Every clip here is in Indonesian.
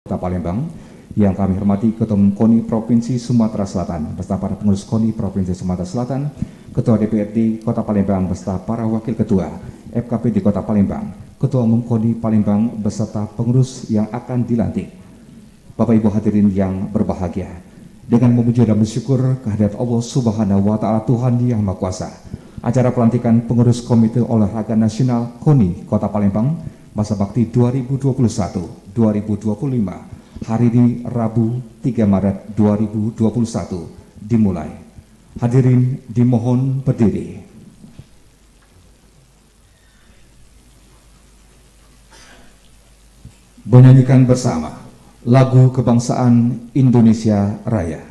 Kota Palembang. Yang kami hormati Ketua Umum KONI Provinsi Sumatera Selatan beserta para pengurus KONI Provinsi Sumatera Selatan, Ketua DPRD Kota Palembang beserta para wakil ketua FKP di Kota Palembang, Ketua Umum KONI Palembang beserta pengurus yang akan dilantik. Bapak Ibu hadirin yang berbahagia, dengan memuji dan bersyukur kehadirat Allah Subhanahu wa Ta'ala Tuhan Yang Maha Kuasa, acara pelantikan pengurus Komite Olahraga Nasional KONI Kota Palembang masa bakti 2021-2025 hari ini Rabu 3 Maret 2021 dimulai. Hadirin dimohon berdiri. Menyanyikan bersama lagu kebangsaan Indonesia Raya.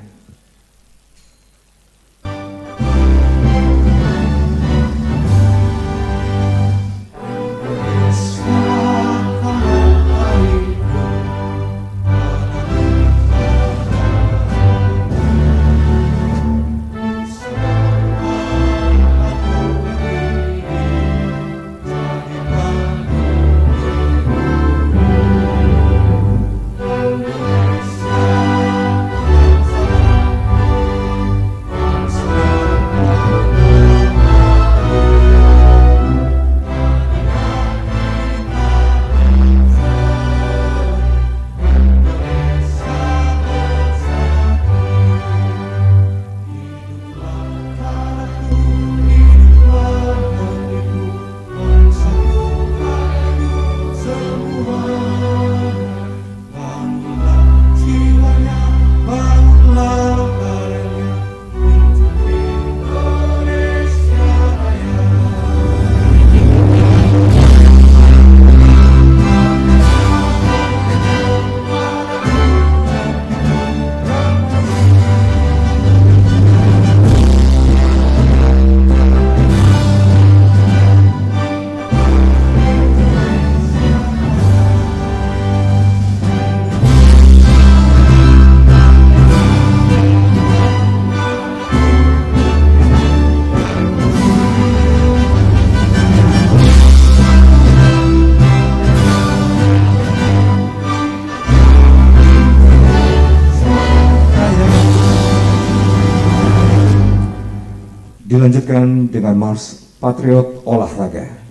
Dilanjutkan dengan Mars Patriot Olahraga.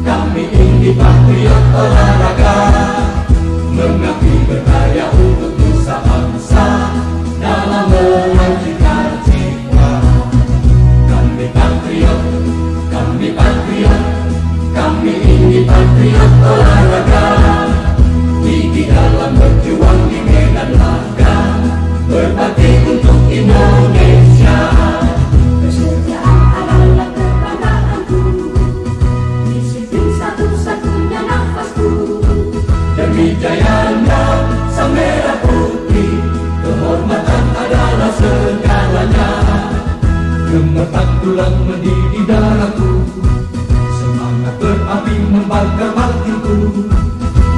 Kami ini patriot olahraga, mengabdi berdaya untuk nusa bangsa dalam mewujudkan jiwa. Kami patriot, kami ini patriot olahraga, gigi dalam berjuang di medan laga, berbakti untuk Indonesia. Kesetiaan adalah kebanggaanku, disiplin satu-satunya nafasku. Demi jayanya sang merah putih, kehormatan adalah segalanya. Gemetar tulang mendidih darahku, semangat berapi membakar batinku.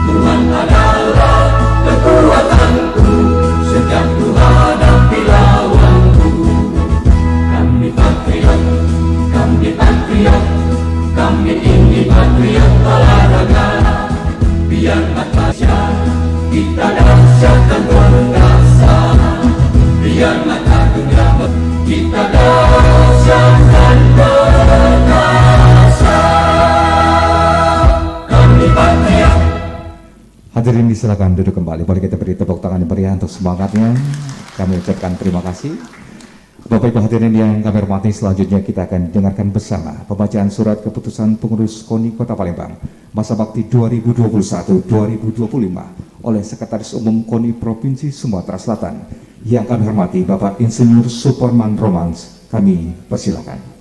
Tuhan adalah kekuatanku, sejak ku hadapi lawanku. Kami patriot, kami ini patriot olahraga. Biar Malaysia kita dahsyat dan perkasa, biar mata dunia kita dahsyat dan perkasa. Kami patriot. Hadirin disilakan duduk kembali. Boleh kita beri tepuk tangan yang meriah untuk semangatnya. Kami ucapkan terima kasih. Bapak Ibu hadirin yang kami hormati, selanjutnya kita akan dengarkan bersama pembacaan surat keputusan pengurus KONI Kota Palembang masa bakti 2021-2025 oleh Sekretaris Umum KONI Provinsi Sumatera Selatan. Yang kami hormati Bapak Insinyur Suparman Romans. Kami persilakan.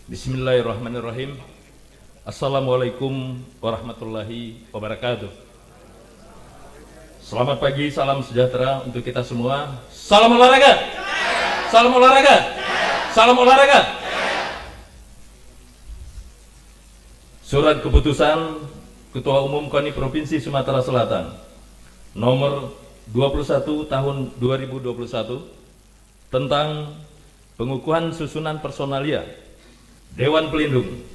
Bismillahirrahmanirrahim. Assalamualaikum warahmatullahi wabarakatuh. Selamat pagi, salam sejahtera untuk kita semua. Salam olahraga. Salam olahraga. Salam olahraga. Surat keputusan Ketua Umum KONI Provinsi Sumatera Selatan nomor 21 tahun 2021 tentang pengukuhan susunan personalia Dewan Pelindung,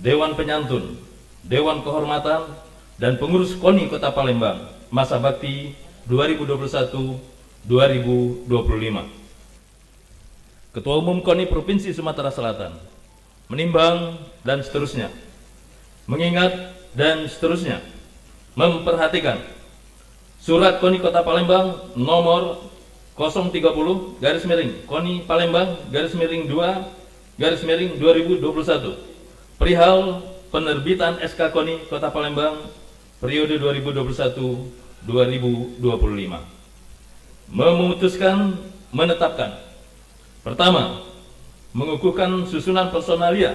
Dewan Penyantun, Dewan Kehormatan, dan pengurus KONI Kota Palembang masa bakti 2021-2025. Ketua Umum KONI Provinsi Sumatera Selatan menimbang dan seterusnya, mengingat dan seterusnya, memperhatikan Surat KONI Kota Palembang nomor 030 KONI Palembang _2 2021 perihal penerbitan SK KONI Kota Palembang periode 2021-2025 memutuskan menetapkan: pertama, mengukuhkan susunan personalia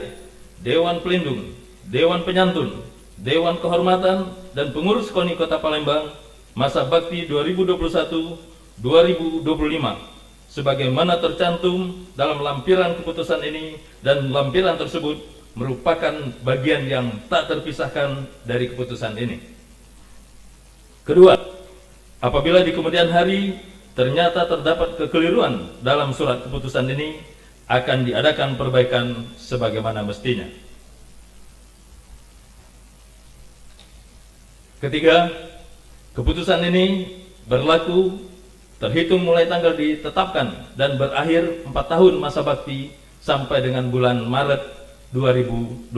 Dewan Pelindung, Dewan Penyantun, Dewan Kehormatan, dan pengurus KONI Kota Palembang masa bakti 2021-2025 sebagaimana tercantum dalam lampiran keputusan ini, dan lampiran tersebut merupakan bagian yang tak terpisahkan dari keputusan ini. Kedua, apabila di kemudian hari ternyata terdapat kekeliruan dalam surat keputusan ini, akan diadakan perbaikan sebagaimana mestinya. Ketiga, keputusan ini berlaku terhitung mulai tanggal ditetapkan dan berakhir 4 tahun masa bakti sampai dengan bulan Maret 2025.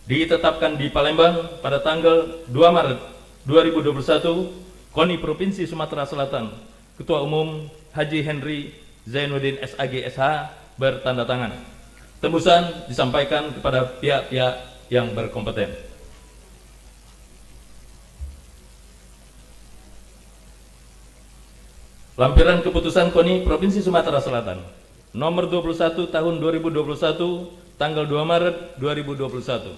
Ditetapkan di Palembang pada tanggal 2 Maret 2021, KONI Provinsi Sumatera Selatan, Ketua Umum Haji Henry Zainuddin SAG SH bertanda tangan. Tembusan disampaikan kepada pihak-pihak yang berkompeten. Lampiran keputusan KONI Provinsi Sumatera Selatan nomor 21 tahun 2021 tanggal 2 Maret 2021.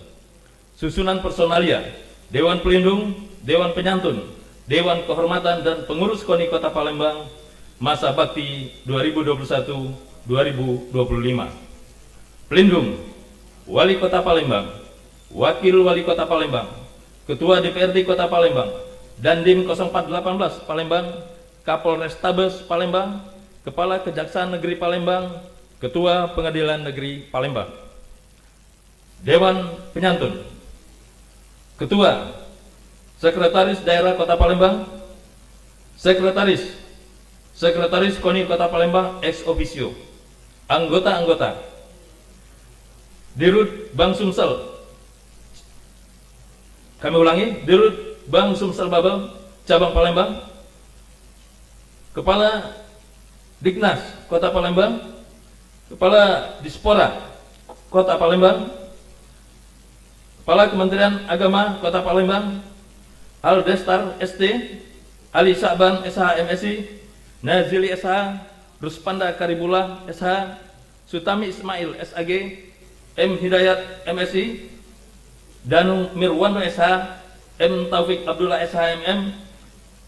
Susunan personalia Dewan Pelindung, Dewan Penyantun, Dewan Kehormatan, dan pengurus KONI Kota Palembang masa bakti 2021-2025. Pelindung: Wali Kota Palembang, Wakil Wali Kota Palembang, Ketua DPRD Kota Palembang, Dandim 0418 Palembang, Kapolrestabes Palembang, Kepala Kejaksaan Negeri Palembang, Ketua Pengadilan Negeri Palembang. Dewan Penyantun: Ketua, Sekretaris Daerah Kota Palembang, Sekretaris KONI Kota Palembang ex officio, anggota-anggota, Dirut Bank Sumsel, kami ulangi, Dirut Bank Sumsel Babel Cabang Palembang, Kepala Diknas Kota Palembang, Kepala Dispora Kota Palembang, Kepala Kementerian Agama Kota Palembang, Aldestar ST, Ali Sa'ban SH MSI, Nazili SH, Ruspanda Karibullah SH, Sutami Ismail SAG, M Hidayat MSI, Danu Mirwando SH, M Taufik Abdullah SH MM,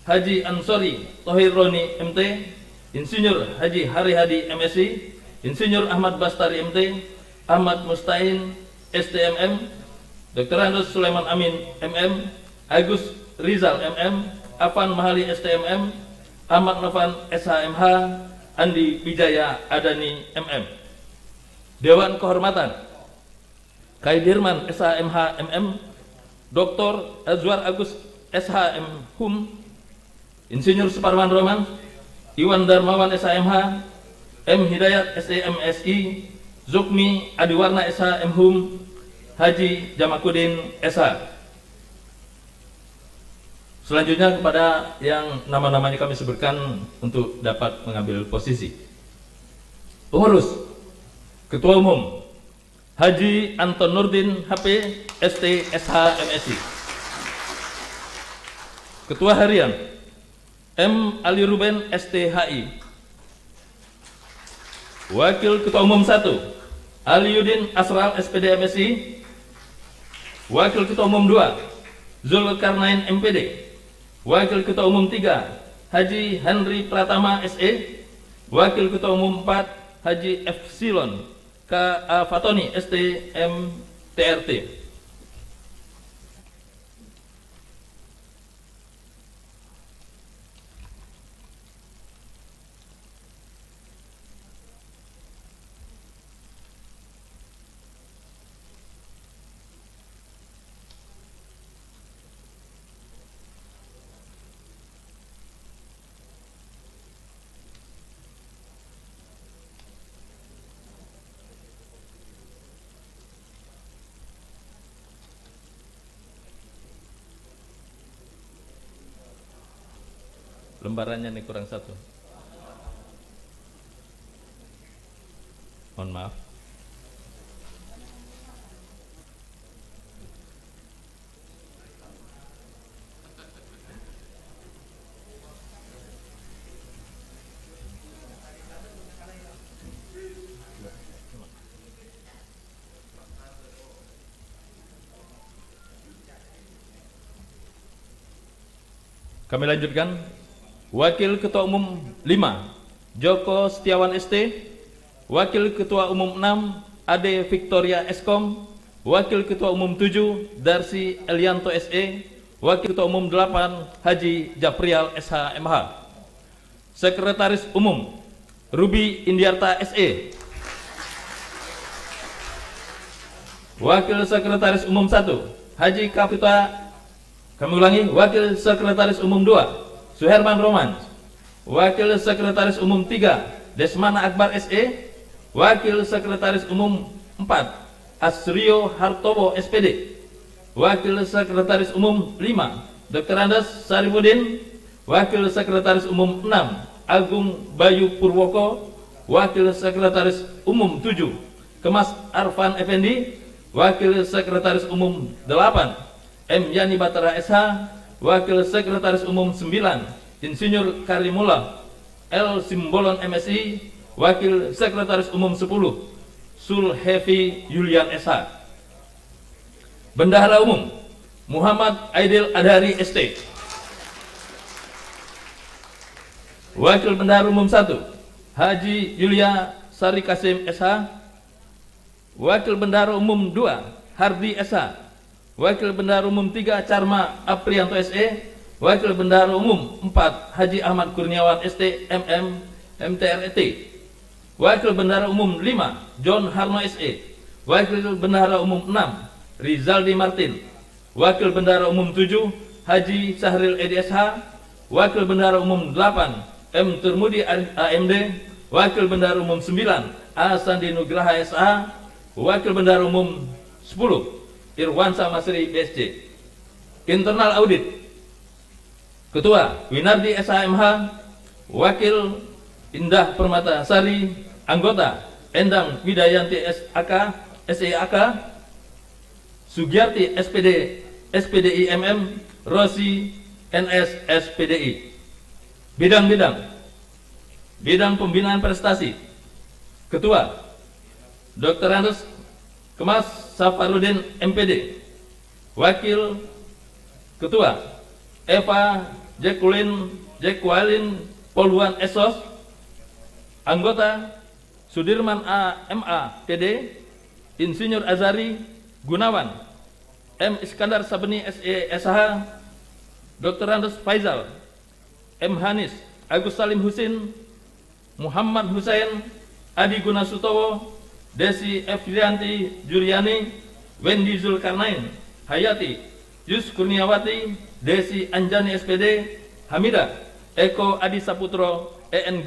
Haji Ansori Tohir Roni MT, Insinyur Haji Hari Hadi MSI, Insinyur Ahmad Bastari MT, Ahmad Mustain STMM, Dr. Andus Sulaiman Amin MM, Agus Rizal MM, Afan Mahali STMM, Ahmad Novan SHMH, Andi Wijaya Adani MM. Dewan Kehormatan: Kaidirman SHMH MM, Dr. Azwar Agus SHM Hum, Insinyur Suparman Roman, Iwan Darmawan SHMH, M Hidayat STMSI, Zukmi Adiwarna SHM Hum, Haji Jamakudin SH. Selanjutnya kepada yang nama-namanya kami sebutkan untuk dapat mengambil posisi. Pengurus: Ketua Umum Haji Anton Nurdin HP ST SH MSI. Ketua Harian M. Ali Ruben STHI. Wakil Ketua Umum 1 Ali Yudin Asral SPD MSI. Wakil Ketua Umum 2, Zulkarnain MPD. Wakil Ketua Umum 3, Haji Henry Pratama SE. Wakil Ketua Umum 4, Haji Epsilon K.A. Fatoni STM TRT. Lembarannya nih kurang satu. Mohon maaf. Kami lanjutkan. Wakil Ketua Umum 5, Joko Setiawan ST. Wakil Ketua Umum 6, Ade Victoria Eskom. Wakil Ketua Umum 7, Darsi Elianto SE. Wakil Ketua Umum 8, Haji Japrial SHMH. Sekretaris Umum, Ruby Indiarta SE. Wakil Sekretaris Umum 1, Haji Kapita. Kami ulangi, Wakil Sekretaris Umum 2, Suherman Roman. Wakil Sekretaris Umum 3, Desmana Akbar SE. Wakil Sekretaris Umum 4, Asrio Hartowo SPD. Wakil Sekretaris Umum 5, Dr. Andes Sarifudin. Wakil Sekretaris Umum 6, Agung Bayu Purwoko. Wakil Sekretaris Umum 7, Kemas Arfan Effendi. Wakil Sekretaris Umum 8, M. Yani Batara SH. Wakil Sekretaris Umum 9, Insinyur Karimullah L. Simbolon MSI. Wakil Sekretaris Umum 10, Sulhevi Yulian SH. Bendahara Umum, Muhammad Aidil Adhari ST. Wakil Bendahara Umum 1, Haji Yulia Sari Kasim SH. Wakil Bendahara Umum 2, Hardi SH. Wakil Bendahara Umum 3, Carma Aprianto SE. Wakil Bendahara Umum 4, Haji Ahmad Kurniawan ST MM MTRET. Wakil Bendahara Umum 5, John Harno SE. Wakil Bendahara Umum 6, Rizaldi Martin. Wakil Bendahara Umum 7, Haji Sahril EDSH. Wakil Bendahara Umum 8, M. Turmudi AMD. Wakil Bendahara Umum 9, A. Sandi Nugraha SH. Wakil Bendahara Umum 10, Irwansa Masri BSC. Internal Audit, Ketua Winardi SHMH. Wakil Indah Permata Sari. Anggota Endang Widayanti SEAK. Sugiyarti SPDI MM. Rosi NS SPDI. Bidang pembinaan prestasi, Ketua Dr. Andes Kemas Safarudin MPD. Wakil Ketua Eva Jacqueline Poluan Esos. Anggota Sudirman A. MA TD. Insinyur Azari Gunawan M. Iskandar Sabeni SE SH. Dr. Andes Faizal M. Hanis, Agus Salim Husin, Muhammad Husain, Adi Gunasutowo, Desi F. Rianti Juliani, Wendy Zulkarnain Hayati, Yus Kurniawati, Desi Anjani SPD, Hamida, Eko Adi Saputro, EN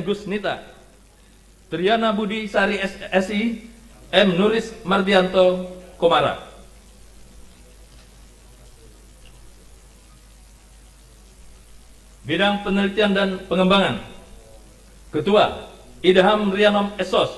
Gusnita, Triana Budi Sari SI, M. Nuris Mardianto Komara. Bidang penelitian dan pengembangan, Ketua Idham Rianom Esos.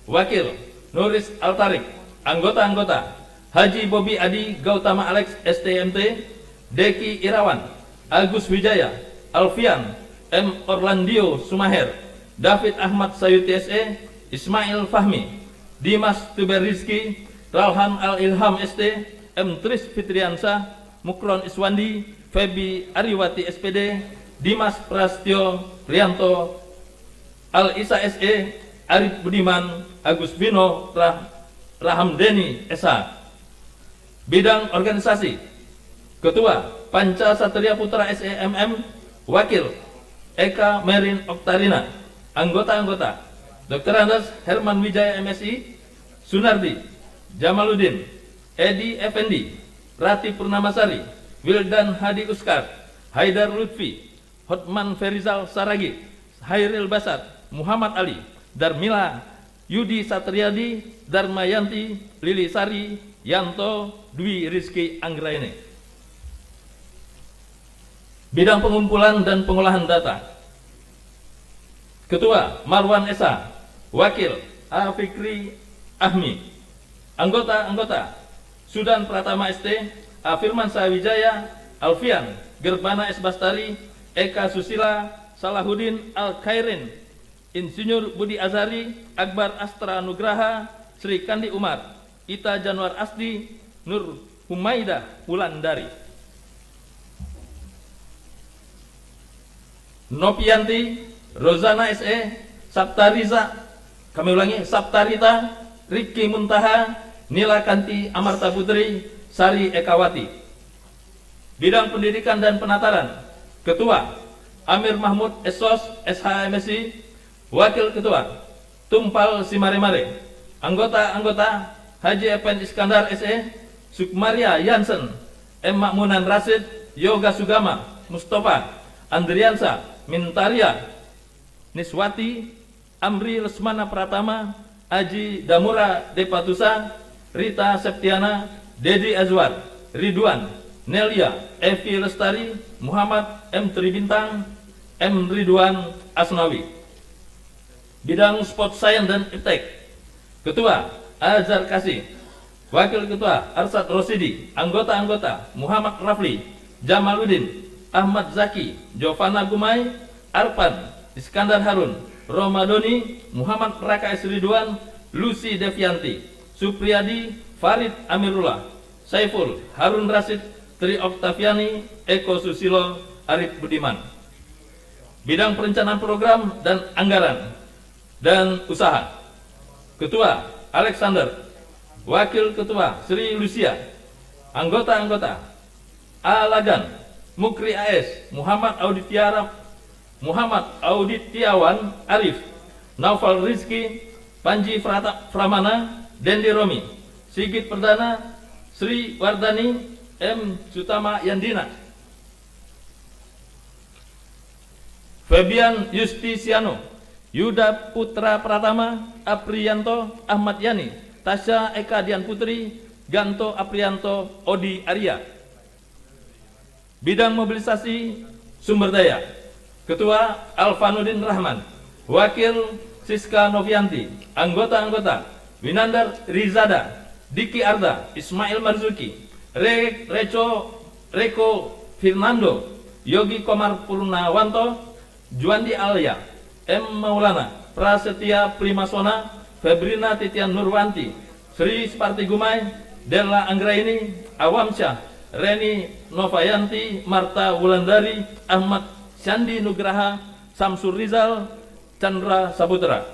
Wakil Nuris Altarik. Anggota-anggota Haji Bobi Adi Gautama Alex STMT, Deki Irawan, Agus Wijaya, Alfian M. Orlandio Sumaher, David Ahmad Sayuti SE, Ismail Fahmi, Dimas Tuber Rizki, Ralhan Al-Ilham ST, M. Tris Fitriansah, Mukron Iswandi, Febi Ariwati SPD, Dimas Prastyo Prianto, Al-Isa SE, Arif Budiman, Agus Bino Rahamdeni SH. Bidang organisasi, Ketua Panca Satria Putra SEMM, Wakil Eka Merin Oktarina. Anggota-anggota Dr. Andes Herman Wijaya MSI, Sunardi Jamaluddin, Edi Effendi, Rati Purnamasari, Wildan Hadi Uskar, Haidar Lutfi, Hotman Ferizal Saragi, Hairil Basar, Muhammad Ali, Darmila Yudi Satriadi, Darmayanti, Lili Sari, Yanto, Dwi Rizky Anggraini. Bidang pengumpulan dan pengolahan data, Ketua Marwan Esa, Wakil A. Fikri Ahmi. Anggota-anggota Sudan Pratama ST, A. Firman Sawijaya, Alfian Gerbana S. Bastari, Eka Susila, Salahuddin Al-Khairin, Insinyur Budi Azari, Akbar Astra Nugraha, Sri Kandi Umar, Ita Januar Asdi, Nur Humaidah Wulandari. Nopianti Rozana SE, Saptariza, kami ulangi, Saptarita, Riki Muntaha, Nila Kanti Amarta Putri, Sari Ekawati. Bidang pendidikan dan penataran, Ketua Amir Mahmud Esos SHMSI, Wakil Ketua Tumpal Simaremare. Anggota-anggota Haji Epen Iskandar SE, Sukmaria Yansen, M. Makmunan Rasid, Yoga Sugama, Mustafa Andriansa, Mintaria Niswati, Amri Lesmana Pratama, Aji Damura Depatusa, Rita Septiana, Dedi Azwar, Ridwan, Nelia, Evi Lestari, Muhammad M. Tribintang, M. Ridwan Asnawi. Bidang Sport Science dan Iptek, Ketua Azhar Kasih, Wakil Ketua Arsad Rosidi. Anggota-anggota Muhammad Rafli, Jamaluddin, Ahmad Zaki, Jovana Gumai, Arpan Iskandar Harun, Romadoni, Muhammad Raka S. Ridwan, Lucy Devianti, Supriyadi, Farid Amirullah, Saiful, Harun Rasid, Tri Oktaviani, Eko Susilo, Arif Budiman. Bidang perencanaan program dan anggaran dan usaha, Ketua Alexander, Wakil Ketua Sri Lucia. Anggota-anggota Alagan, Mukri AS, Muhammad Auditiawan Arif, Naufal Rizki, Panji Pramana, Dendi Romi, Sigit Perdana, Sri Wardani, M. Sutama Yandina. Febian Justisiano, Yuda Putra Pratama, Aprianto, Ahmad Yani, Tasya Eka Dian Putri, Ganto Aprianto, Odi Arya. Bidang mobilisasi sumber daya, Ketua Alfanuddin Rahman, Wakil Siska Novianti. Anggota-anggota Winandar Rizada, Diki Arda, Ismail Marzuki, Reko Fernando, Yogi Komar Purnawanto, Juandi Alia, M. Maulana, Prasetya Primasona, Febrina Titian Nurwanti, Sri Sparti Gumai, Della Anggraini, Awamsyah, Reni Novayanti, Marta Wulandari, Ahmad Sandi Nugraha, Samsur Rizal, Chandra Saputra.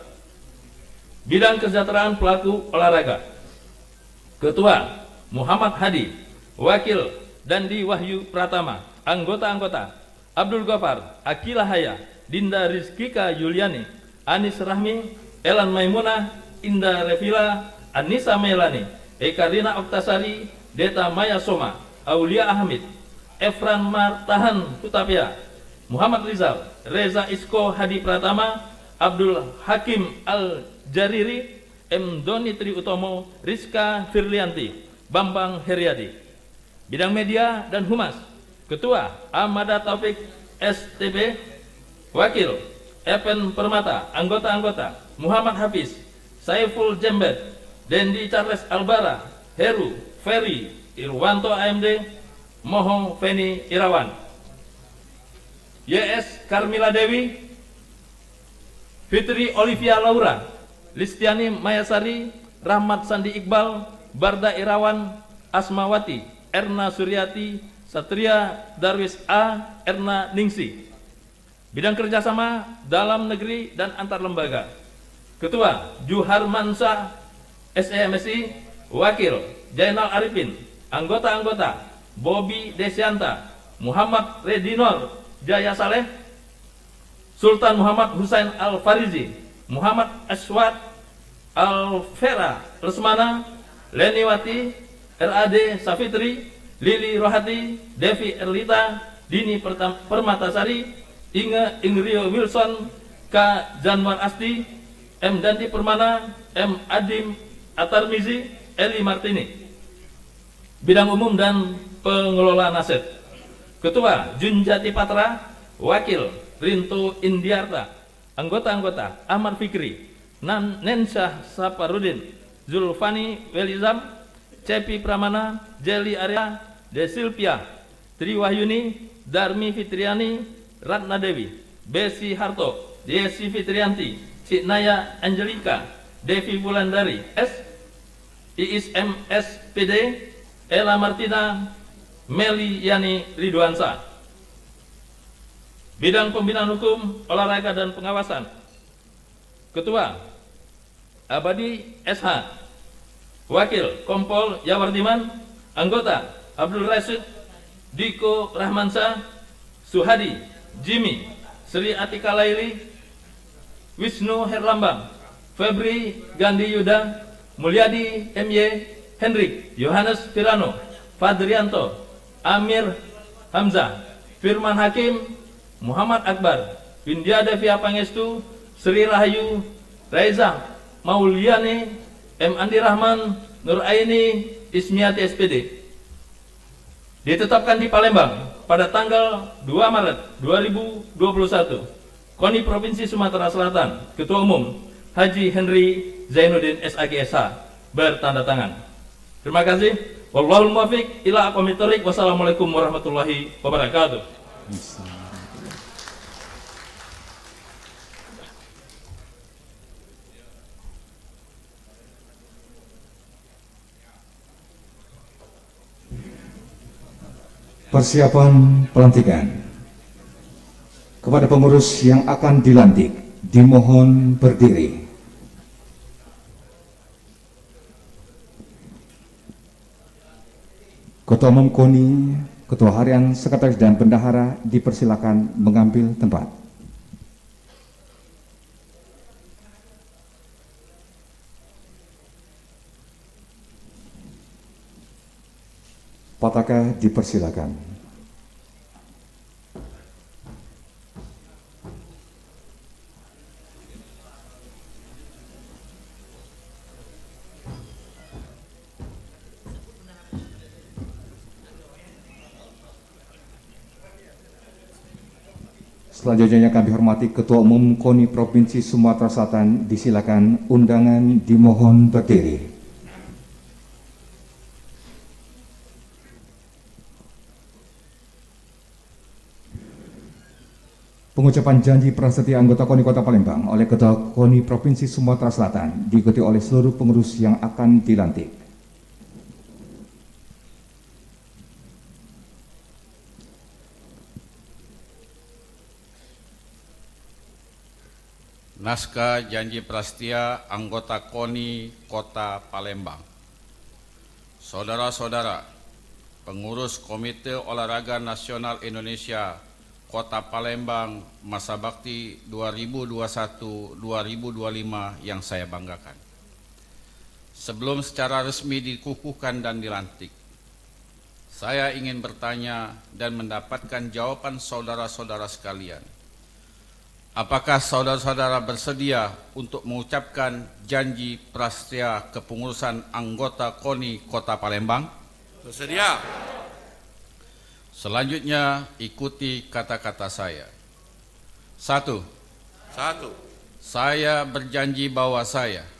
Bidang kesejahteraan pelaku olahraga, Ketua Muhammad Hadi, Wakil Dandi Wahyu Pratama. Anggota-anggota Abdul Ghaffar, Akila Haya, Dinda Rizkika Yuliani, Anis Rahmi, Elan Maimunah, Indah Revila, Anissa Melani, Ekarina Oktasari, Deta Maya Soma, Aulia Ahmid, Efran Martahan Hutapia, Muhammad Rizal, Reza Isko Hadi Pratama, Abdul Hakim Al-Jariri, M. Doni Tri Utomo, Rizka Firlianti, Bambang Heriadi. Bidang media dan humas, Ketua Ahmada Taufik STB, Wakil Epen Permata. Anggota-anggota Muhammad Hafiz, Saiful Jembet, Dendi Charles Albara, Heru, Ferry, Irwanto AMD, Moho Feni Irawan. YS Karmila Dewi, Fitri Olivia Laura, Listiani Mayasari, Rahmat Sandi Iqbal, Barda Irawan Asmawati, Erna Suryati, Satria Darwis A, Erna Ningsi. Bidang kerjasama dalam negeri dan antar lembaga. Ketua Juhar Mansa SEMSI, Wakil Jainal Arifin, anggota-anggota Bobby Desianta, Muhammad Redinor Jaya Saleh, Sultan Muhammad Husain Al-Farizi, Muhammad Aswad Al-Fera Lesmana, Leniwati, RAD Safitri, Lili Rohati, Devi Erlita, Dini Permatasari, Inge Ingrio Wilson, K. Janwar Asti, M. Dandi Permana, M. Adim Atarmizi, Eli Martini. Bidang umum dan pengelolaan aset. Ketua Junjati Patra, Wakil Rinto Indiarta, anggota-anggota Ahmad Fikri, Nensyah Saparudin, Zulfani Welizam, Cepi Pramana, Jeli Arya, Desilpia, Triwahyuni, Darmi Fitriani, Ratna Dewi, Besi Harto, Desi Fitrianti, Ciknaya Angelika, Devi Wulandari S, Iis MS PD, Ella Martina, Meli Yani Ridwansa. Bidang pembinaan hukum, olahraga dan pengawasan. Ketua Abadi SH, Wakil Kompol Yawardiman, anggota Abdul Rashid, Diko Rahmansa, Suhadi, Jimmy, Sri Atika Laili, Wisnu Herlambang, Febri Gandhi Yuda, Mulyadi MY, Hendrik, Yohanes Firano, Fadrianto, Amir Hamzah, Firman Hakim, Muhammad Akbar, Windia Devia Pangestu, Sri Rahayu, Reza Mauliani, M. Andi Rahman, Nur Aini, Ismiati SPD. Ditetapkan di Palembang pada tanggal 2 Maret 2021. KONI Provinsi Sumatera Selatan, Ketua Umum Haji Henry Zainuddin SAGSH, bertanda tangan. Terima kasih. Wallahul muwaffiq ila aqwamit thoriq. Wassalamualaikum warahmatullahi wabarakatuh. Persiapan pelantikan. Kepada pengurus yang akan dilantik, dimohon berdiri. Ketua Umum KONI, Ketua Harian, Sekretaris dan Bendahara dipersilakan mengambil tempat. Pataka dipersilakan. Selanjutnya kami hormati Ketua Umum KONI Provinsi Sumatera Selatan, disilakan undangan dimohon berdiri. Pengucapan janji prasetya anggota KONI Kota Palembang oleh Ketua KONI Provinsi Sumatera Selatan diikuti oleh seluruh pengurus yang akan dilantik. Naskah janji prasetya anggota KONI Kota Palembang. Saudara-saudara, pengurus Komite Olahraga Nasional Indonesia Kota Palembang masa bakti 2021-2025 yang saya banggakan. Sebelum secara resmi dikukuhkan dan dilantik, saya ingin bertanya dan mendapatkan jawaban saudara-saudara sekalian. Apakah saudara-saudara bersedia untuk mengucapkan janji prasetya kepengurusan anggota KONI Kota Palembang? Bersedia. Selanjutnya ikuti kata-kata saya. 1. Saya berjanji bahwa saya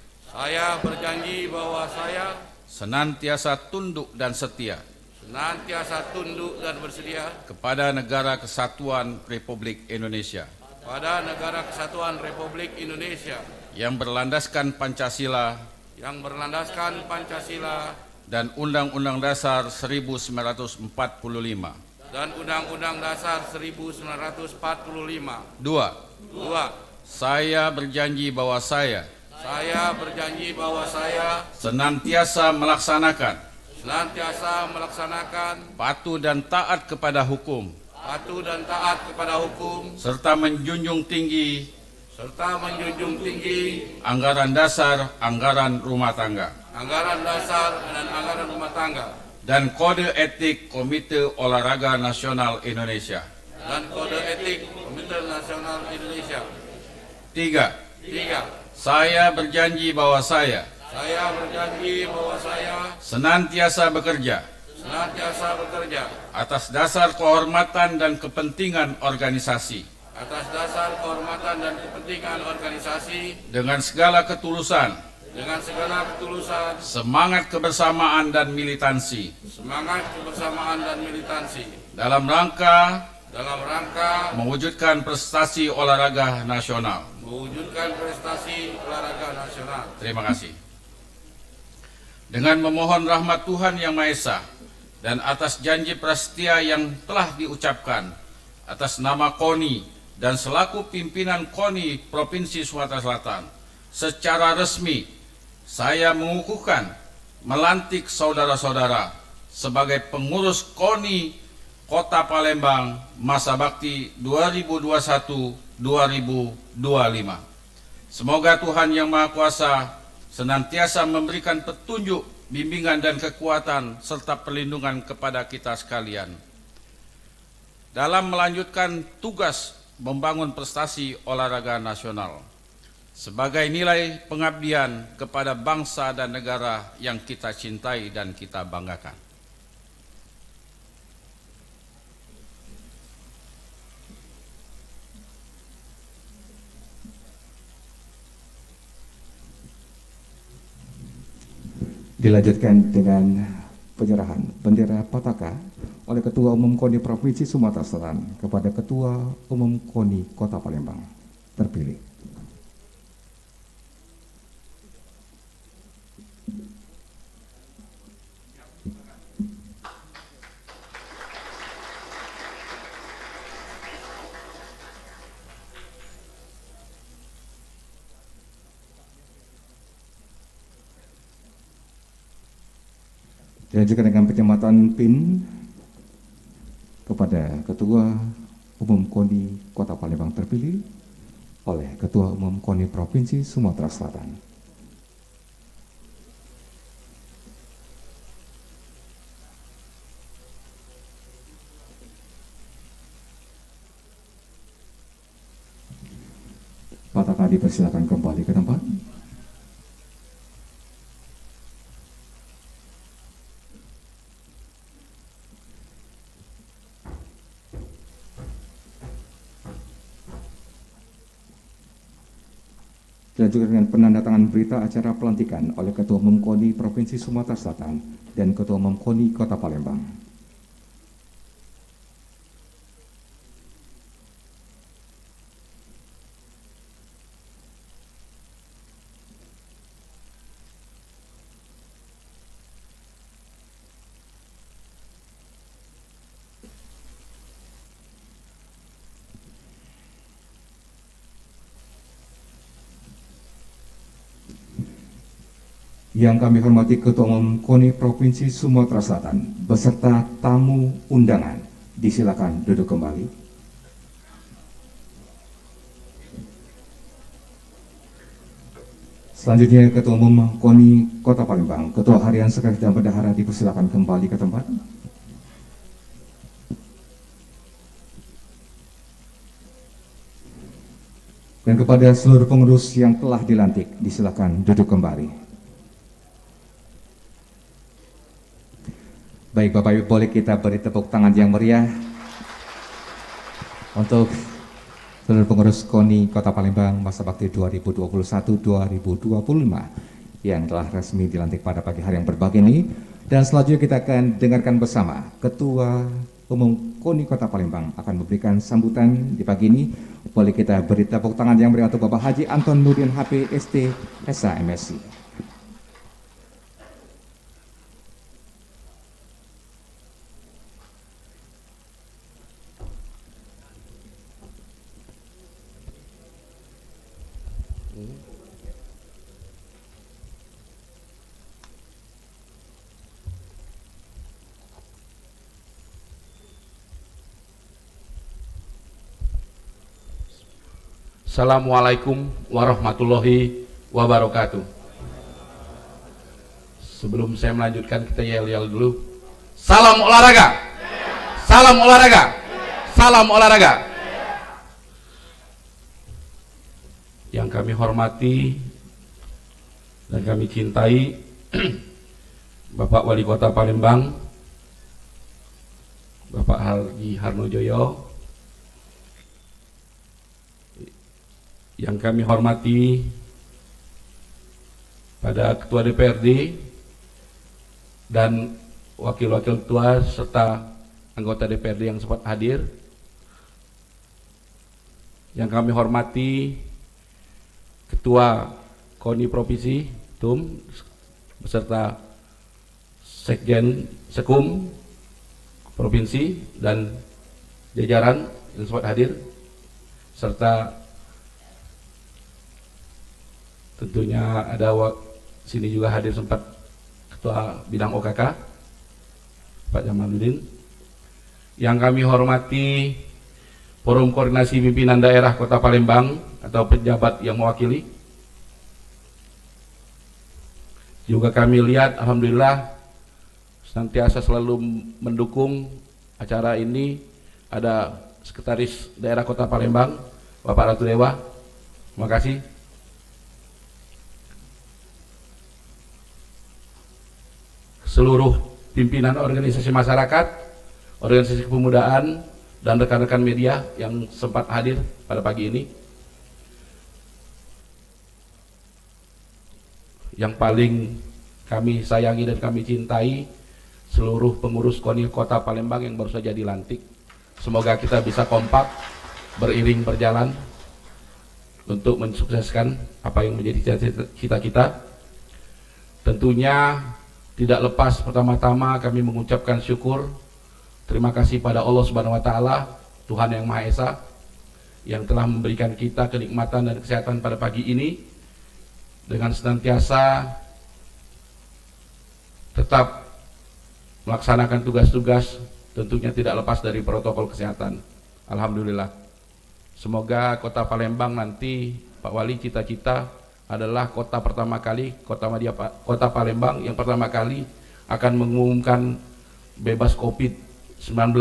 senantiasa tunduk dan setia kepada Negara Kesatuan Republik Indonesia yang berlandaskan Pancasila dan Undang-Undang Dasar 1945. dan Undang-Undang Dasar 1945. 2. Saya berjanji bahwa saya senantiasa melaksanakan patuh dan taat kepada hukum serta menjunjung tinggi anggaran dasar, anggaran rumah tangga dan kode etik Komite Olahraga Nasional Indonesia. 3. Saya berjanji bahwa saya senantiasa bekerja atas dasar kehormatan dan kepentingan organisasi dengan segala ketulusan, semangat kebersamaan dan militansi dalam rangka mewujudkan prestasi olahraga nasional. Terima kasih. Dengan memohon rahmat Tuhan Yang Maha Esa dan atas janji prasetya yang telah diucapkan atas nama KONI dan selaku pimpinan KONI Provinsi Sumatera Selatan, secara resmi saya mengukuhkan melantik saudara-saudara sebagai pengurus KONI Kota Palembang masa bakti 2021-2025. Semoga Tuhan Yang Maha Kuasa senantiasa memberikan petunjuk, bimbingan dan kekuatan serta perlindungan kepada kita sekalian dalam melanjutkan tugas membangun prestasi olahraga nasional sebagai nilai pengabdian kepada bangsa dan negara yang kita cintai dan kita banggakan. Dilanjutkan dengan penyerahan bendera Pataka oleh Ketua Umum KONI Provinsi Sumatera Selatan kepada Ketua Umum KONI Kota Palembang terpilih. Dan juga dengan penyematan PIN kepada Ketua Umum KONI Kota Palembang terpilih oleh Ketua Umum KONI Provinsi Sumatera Selatan. Pataka dipersilakan kembali ke tempat. Dan juga dengan penandatangan berita acara pelantikan oleh Ketua Umum KONI Provinsi Sumatera Selatan dan Ketua Umum KONI Kota Palembang. Yang kami hormati Ketua Umum KONI Provinsi Sumatera Selatan beserta tamu undangan, disilakan duduk kembali. Selanjutnya Ketua Umum KONI Kota Palembang, Ketua Harian Sekretaris dan Bendahara dipersilakan kembali ke tempat. Dan kepada seluruh pengurus yang telah dilantik, disilakan duduk kembali. Baik Bapak Ibu, boleh kita beri tepuk tangan yang meriah untuk seluruh pengurus KONI Kota Palembang masa bakti 2021-2025 yang telah resmi dilantik pada pagi hari yang berbahagia ini. Dan selanjutnya kita akan dengarkan bersama Ketua Umum KONI Kota Palembang akan memberikan sambutan di pagi ini. Boleh kita beri tepuk tangan yang meriah untuk Bapak Haji Anton Nurdin HP ST SH MSc. Assalamualaikum warahmatullahi wabarakatuh. Sebelum saya melanjutkan, kita yel-yel dulu. Salam olahraga. Salam olahraga. Salam olahraga. Yang kami hormati dan kami cintai Bapak Wali Kota Palembang, Bapak Haji Harnojoyo. Yang kami hormati pada Ketua DPRD dan Wakil-Wakil Ketua serta anggota DPRD yang sempat hadir. Yang kami hormati Ketua KONI Provinsi TUM beserta Sekjen Sekum Provinsi dan jajaran yang sempat hadir, serta tentunya ada sini juga hadir sempat Ketua Bidang OKK Pak Jamaluddin. Yang kami hormati Forum Koordinasi Pimpinan Daerah Kota Palembang atau pejabat yang mewakili. Juga kami lihat alhamdulillah senantiasa selalu mendukung acara ini. Ada Sekretaris Daerah Kota Palembang Bapak Ratu Dewa. Terima kasih. Seluruh pimpinan organisasi masyarakat, organisasi kepemudaan, dan rekan-rekan media yang sempat hadir pada pagi ini. Yang paling kami sayangi dan kami cintai, seluruh pengurus KONI Kota Palembang yang baru saja dilantik. Semoga kita bisa kompak, beriring berjalan untuk mensukseskan apa yang menjadi cita-cita kita. Tentunya tidak lepas pertama-tama kami mengucapkan syukur, terima kasih pada Allah Subhanahu wa Ta'ala, Tuhan Yang Maha Esa, yang telah memberikan kita kenikmatan dan kesehatan pada pagi ini, dengan senantiasa tetap melaksanakan tugas-tugas, tentunya tidak lepas dari protokol kesehatan. Alhamdulillah. Semoga Kota Palembang nanti, Pak Wali, cita-cita adalah kota pertama kali, Kota Palembang yang pertama kali akan mengumumkan bebas COVID-19.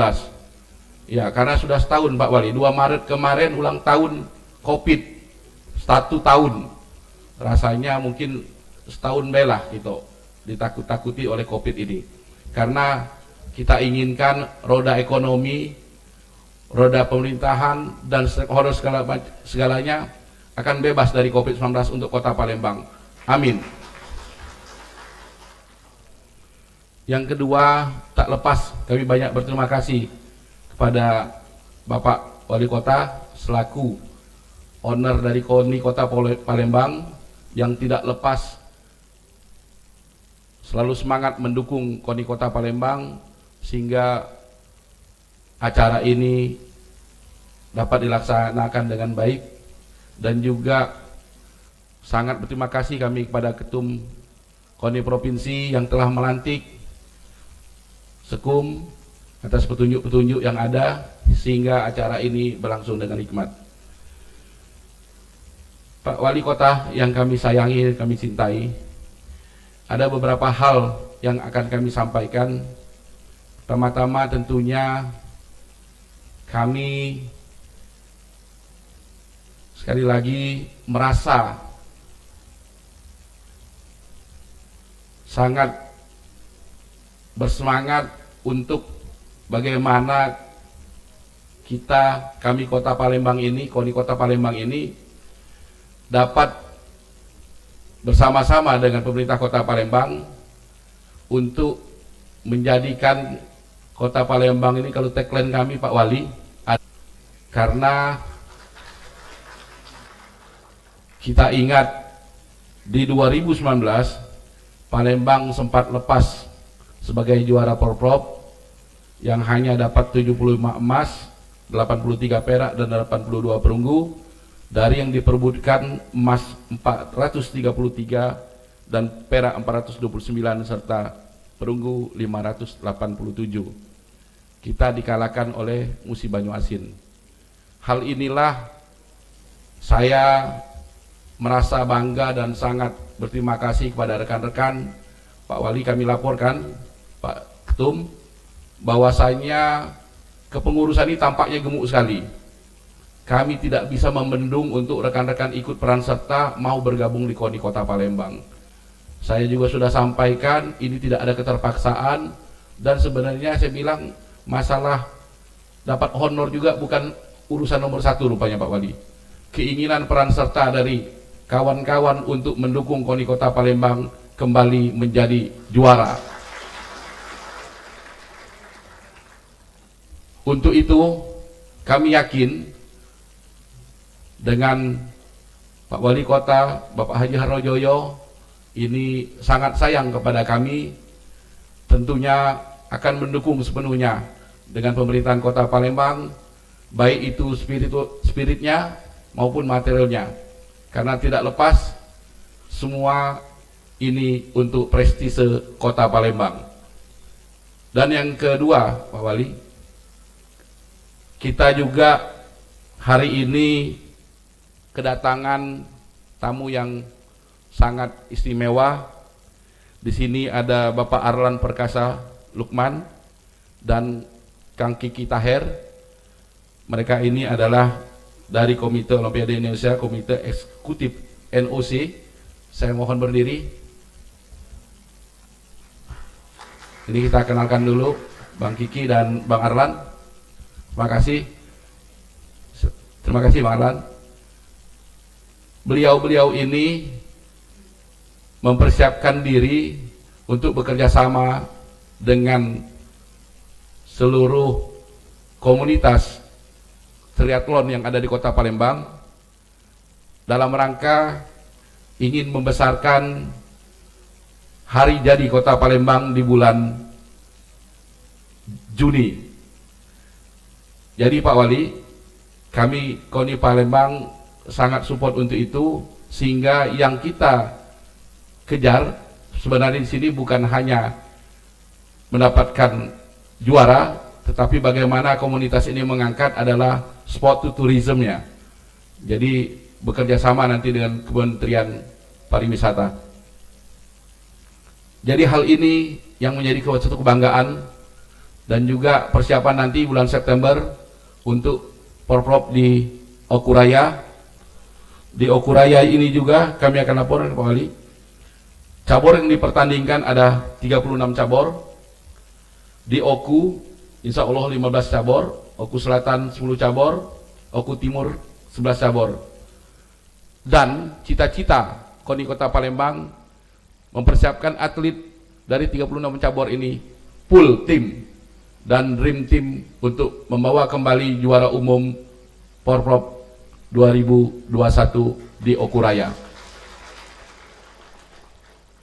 Ya, karena sudah setahun Pak Wali, 2 Maret kemarin ulang tahun COVID, 1 tahun. Rasanya mungkin setahun belah gitu, ditakut-takuti oleh COVID ini. Karena kita inginkan roda ekonomi, roda pemerintahan, dan stakeholder segalanya akan bebas dari COVID-19 untuk Kota Palembang. Amin. Yang kedua, tak lepas kami banyak berterima kasih kepada Bapak Wali Kota selaku owner dari KONI Kota Palembang yang tidak lepas selalu semangat mendukung KONI Kota Palembang sehingga acara ini dapat dilaksanakan dengan baik. Dan juga sangat berterima kasih kami kepada Ketum KONI Provinsi yang telah melantik Sekum atas petunjuk-petunjuk yang ada sehingga acara ini berlangsung dengan hikmat. Pak Wali Kota yang kami sayangi, kami cintai, ada beberapa hal yang akan kami sampaikan. Pertama-tama tentunya kami sekali lagi merasa sangat bersemangat untuk bagaimana kami Kota Palembang ini, KONI Kota Palembang ini dapat bersama-sama dengan pemerintah Kota Palembang untuk menjadikan Kota Palembang ini, kalau tagline kami Pak Wali, karena kita ingat di 2019 Palembang sempat lepas sebagai juara Porprov yang hanya dapat 75 emas, 83 perak dan 82 perunggu dari yang diperbutkan emas 433 dan perak 429 serta perunggu 587. Kita dikalahkan oleh Musi Banyu Asin. Hal inilah Saya merasa bangga dan sangat berterima kasih kepada rekan-rekan. Pak Wali, kami laporkan, Pak Ketum, bahwasanya kepengurusan ini tampaknya gemuk sekali. Kami tidak bisa membendung untuk rekan-rekan ikut peran serta mau bergabung di KONI Kota Palembang. Saya juga sudah sampaikan, ini tidak ada keterpaksaan, dan sebenarnya saya bilang masalah dapat honor juga bukan urusan nomor satu rupanya Pak Wali. Keinginan peran serta dari kawan-kawan untuk mendukung KONI Kota Palembang kembali menjadi juara. Untuk itu kami yakin dengan Pak Wali Kota, Bapak Haji Haryojoyo ini sangat sayang kepada kami, tentunya akan mendukung sepenuhnya dengan pemerintahan Kota Palembang, baik itu spiritnya maupun materialnya, karena tidak lepas semua ini untuk prestise Kota Palembang. Dan yang kedua Pak Wali, kita juga hari ini kedatangan tamu yang sangat istimewa. Di sini ada Bapak Arlan Perkasa Lukman dan Kang Kiki Taher. Mereka ini adalah dari Komite Olimpiade Indonesia, Komite Eksekutif NOC. Saya mohon berdiri. Ini kita kenalkan dulu Bang Kiki dan Bang Arlan. Terima kasih. Terima kasih Bang Arlan. Beliau-beliau ini mempersiapkan diri untuk bekerja sama dengan seluruh komunitas triathlon yang ada di Kota Palembang dalam rangka ingin membesarkan hari jadi Kota Palembang di bulan Juni. Jadi Pak Wali, kami KONI Palembang sangat support untuk itu, sehingga yang kita kejar sebenarnya di sini bukan hanya mendapatkan juara, tetapi bagaimana komunitas ini mengangkat adalah sport to tourism-nya. Jadi bekerja sama nanti dengan Kementerian Pariwisata. Jadi hal ini yang menjadi suatu kebanggaan, dan juga persiapan nanti bulan September untuk Porprov di Okuraya. Di Okuraya ini juga kami akan laporkan Pak Wali. Cabur yang dipertandingkan ada 36 cabur. Di Oku insya Allah 15 cabur, Oku Selatan 10 cabur, Oku Timur 11 cabur. Dan cita-cita KONI Kota Palembang mempersiapkan atlet dari 36 cabur ini full tim dan dream team untuk membawa kembali juara umum Porprov 2021 di Okuraya.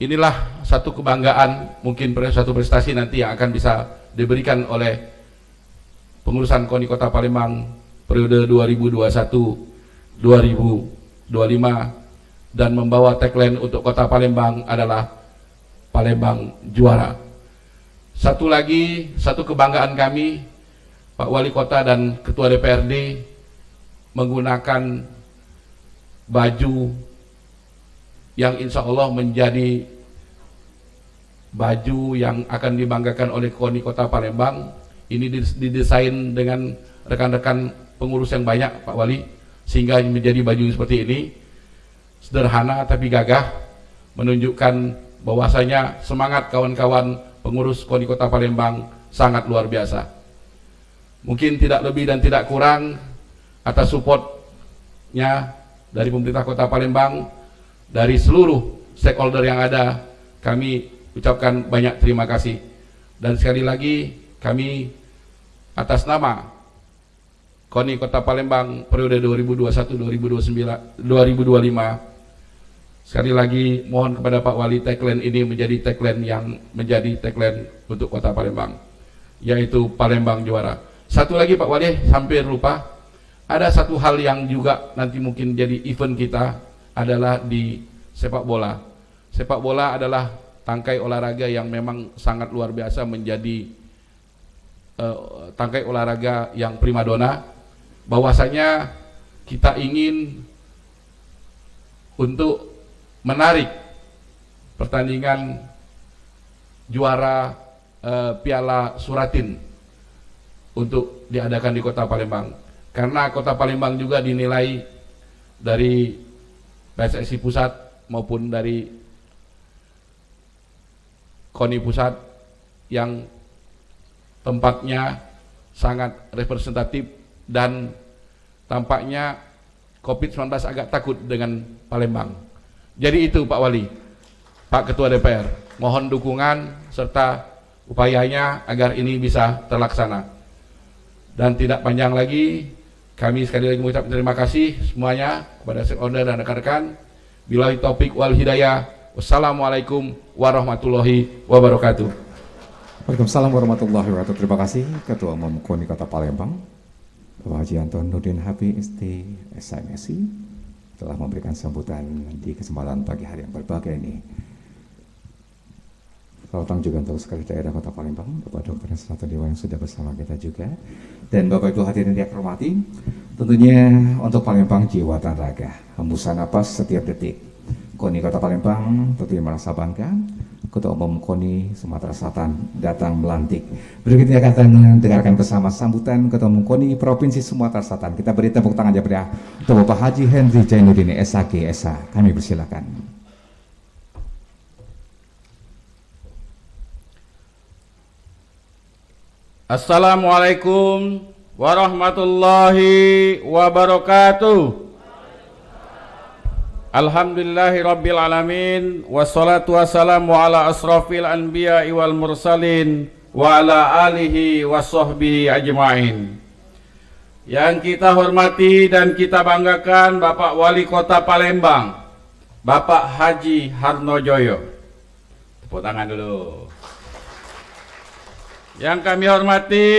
Inilah satu kebanggaan, mungkin satu prestasi nanti yang akan bisa diberikan oleh pengurusan KONI Kota Palembang periode 2021-2025, dan membawa tagline untuk Kota Palembang adalah Palembang Juara. Satu lagi, satu kebanggaan kami, Pak Wali Kota dan Ketua DPRD menggunakan baju yang insya Allah menjadi baju yang akan dibanggakan oleh KONI Kota Palembang. Ini didesain dengan rekan-rekan pengurus yang banyak Pak Wali, sehingga menjadi baju seperti ini, sederhana tapi gagah, menunjukkan bahwasanya semangat kawan-kawan pengurus KONI Kota Palembang sangat luar biasa. Mungkin tidak lebih dan tidak kurang, atas supportnya dari pemerintah Kota Palembang, dari seluruh stakeholder yang ada, kami ucapkan banyak terima kasih. Dan sekali lagi kami atas nama KONI Kota Palembang periode 2021-2025 sekali lagi mohon kepada Pak Wali, tagline ini menjadi tagline yang menjadi tagline untuk Kota Palembang, yaitu Palembang Juara. Satu lagi Pak Wali, hampir lupa, ada satu hal yang juga nanti mungkin jadi event kita adalah di sepak bola. Sepak bola adalah tangkai olahraga yang memang sangat luar biasa, menjadi tangkai olahraga yang primadona. Bahwasanya kita ingin untuk menarik pertandingan juara Piala Suratin untuk diadakan di Kota Palembang, karena Kota Palembang juga dinilai dari PSSI Pusat maupun dari KONI Pusat yang tempatnya sangat representatif, dan tampaknya COVID-19 agak takut dengan Palembang. Jadi itu Pak Wali, Pak Ketua DPR, mohon dukungan serta upayanya agar ini bisa terlaksana. Dan tidak panjang lagi, kami sekali lagi mengucapkan terima kasih semuanya kepada stakeholder dan rekan-rekan. Billahi taufik wal hidayah. Wassalamualaikum warahmatullahi wabarakatuh. Waalaikumsalam warahmatullahi wabarakatuh. Terima kasih Ketua Umum KONI Kota Palembang, Bapak Haji Anton Nurdin HPST SMSI, telah memberikan sambutan di kesempatan pagi hari yang berbahagia ini. Selamat datang juga untuk sekali daerah Kota Palembang, Bapak Dr. Selamat Dewa yang sudah bersama kita juga, dan Bapak Ibu hadirin yang hormati. Tentunya untuk Palembang jiwa dan raga, hembusan napas setiap detik. KONI Kota Palembang tentunya merasa bangga. Ketua Umum KONI Sumatera Selatan datang melantik. Berikutnya akan dengarkan bersama sambutan Ketua Umum KONI Provinsi Sumatera Selatan. Kita beri tepuk tangan jabriah untuk Bapak Haji Henry Jainuddin SHG SH. Kami persilakan. Assalamualaikum warahmatullahi wabarakatuh. Alhamdulillahi Rabbil Alamin, wassalatu wassalamu ala asrafil anbiya wal mursalin wa ala alihi wa sahbihi ajma'in. Yang kita hormati dan kita banggakan Bapak Wali Kota Palembang, Bapak Haji Harnojoyo. Tepuk tangan dulu. Yang kami hormati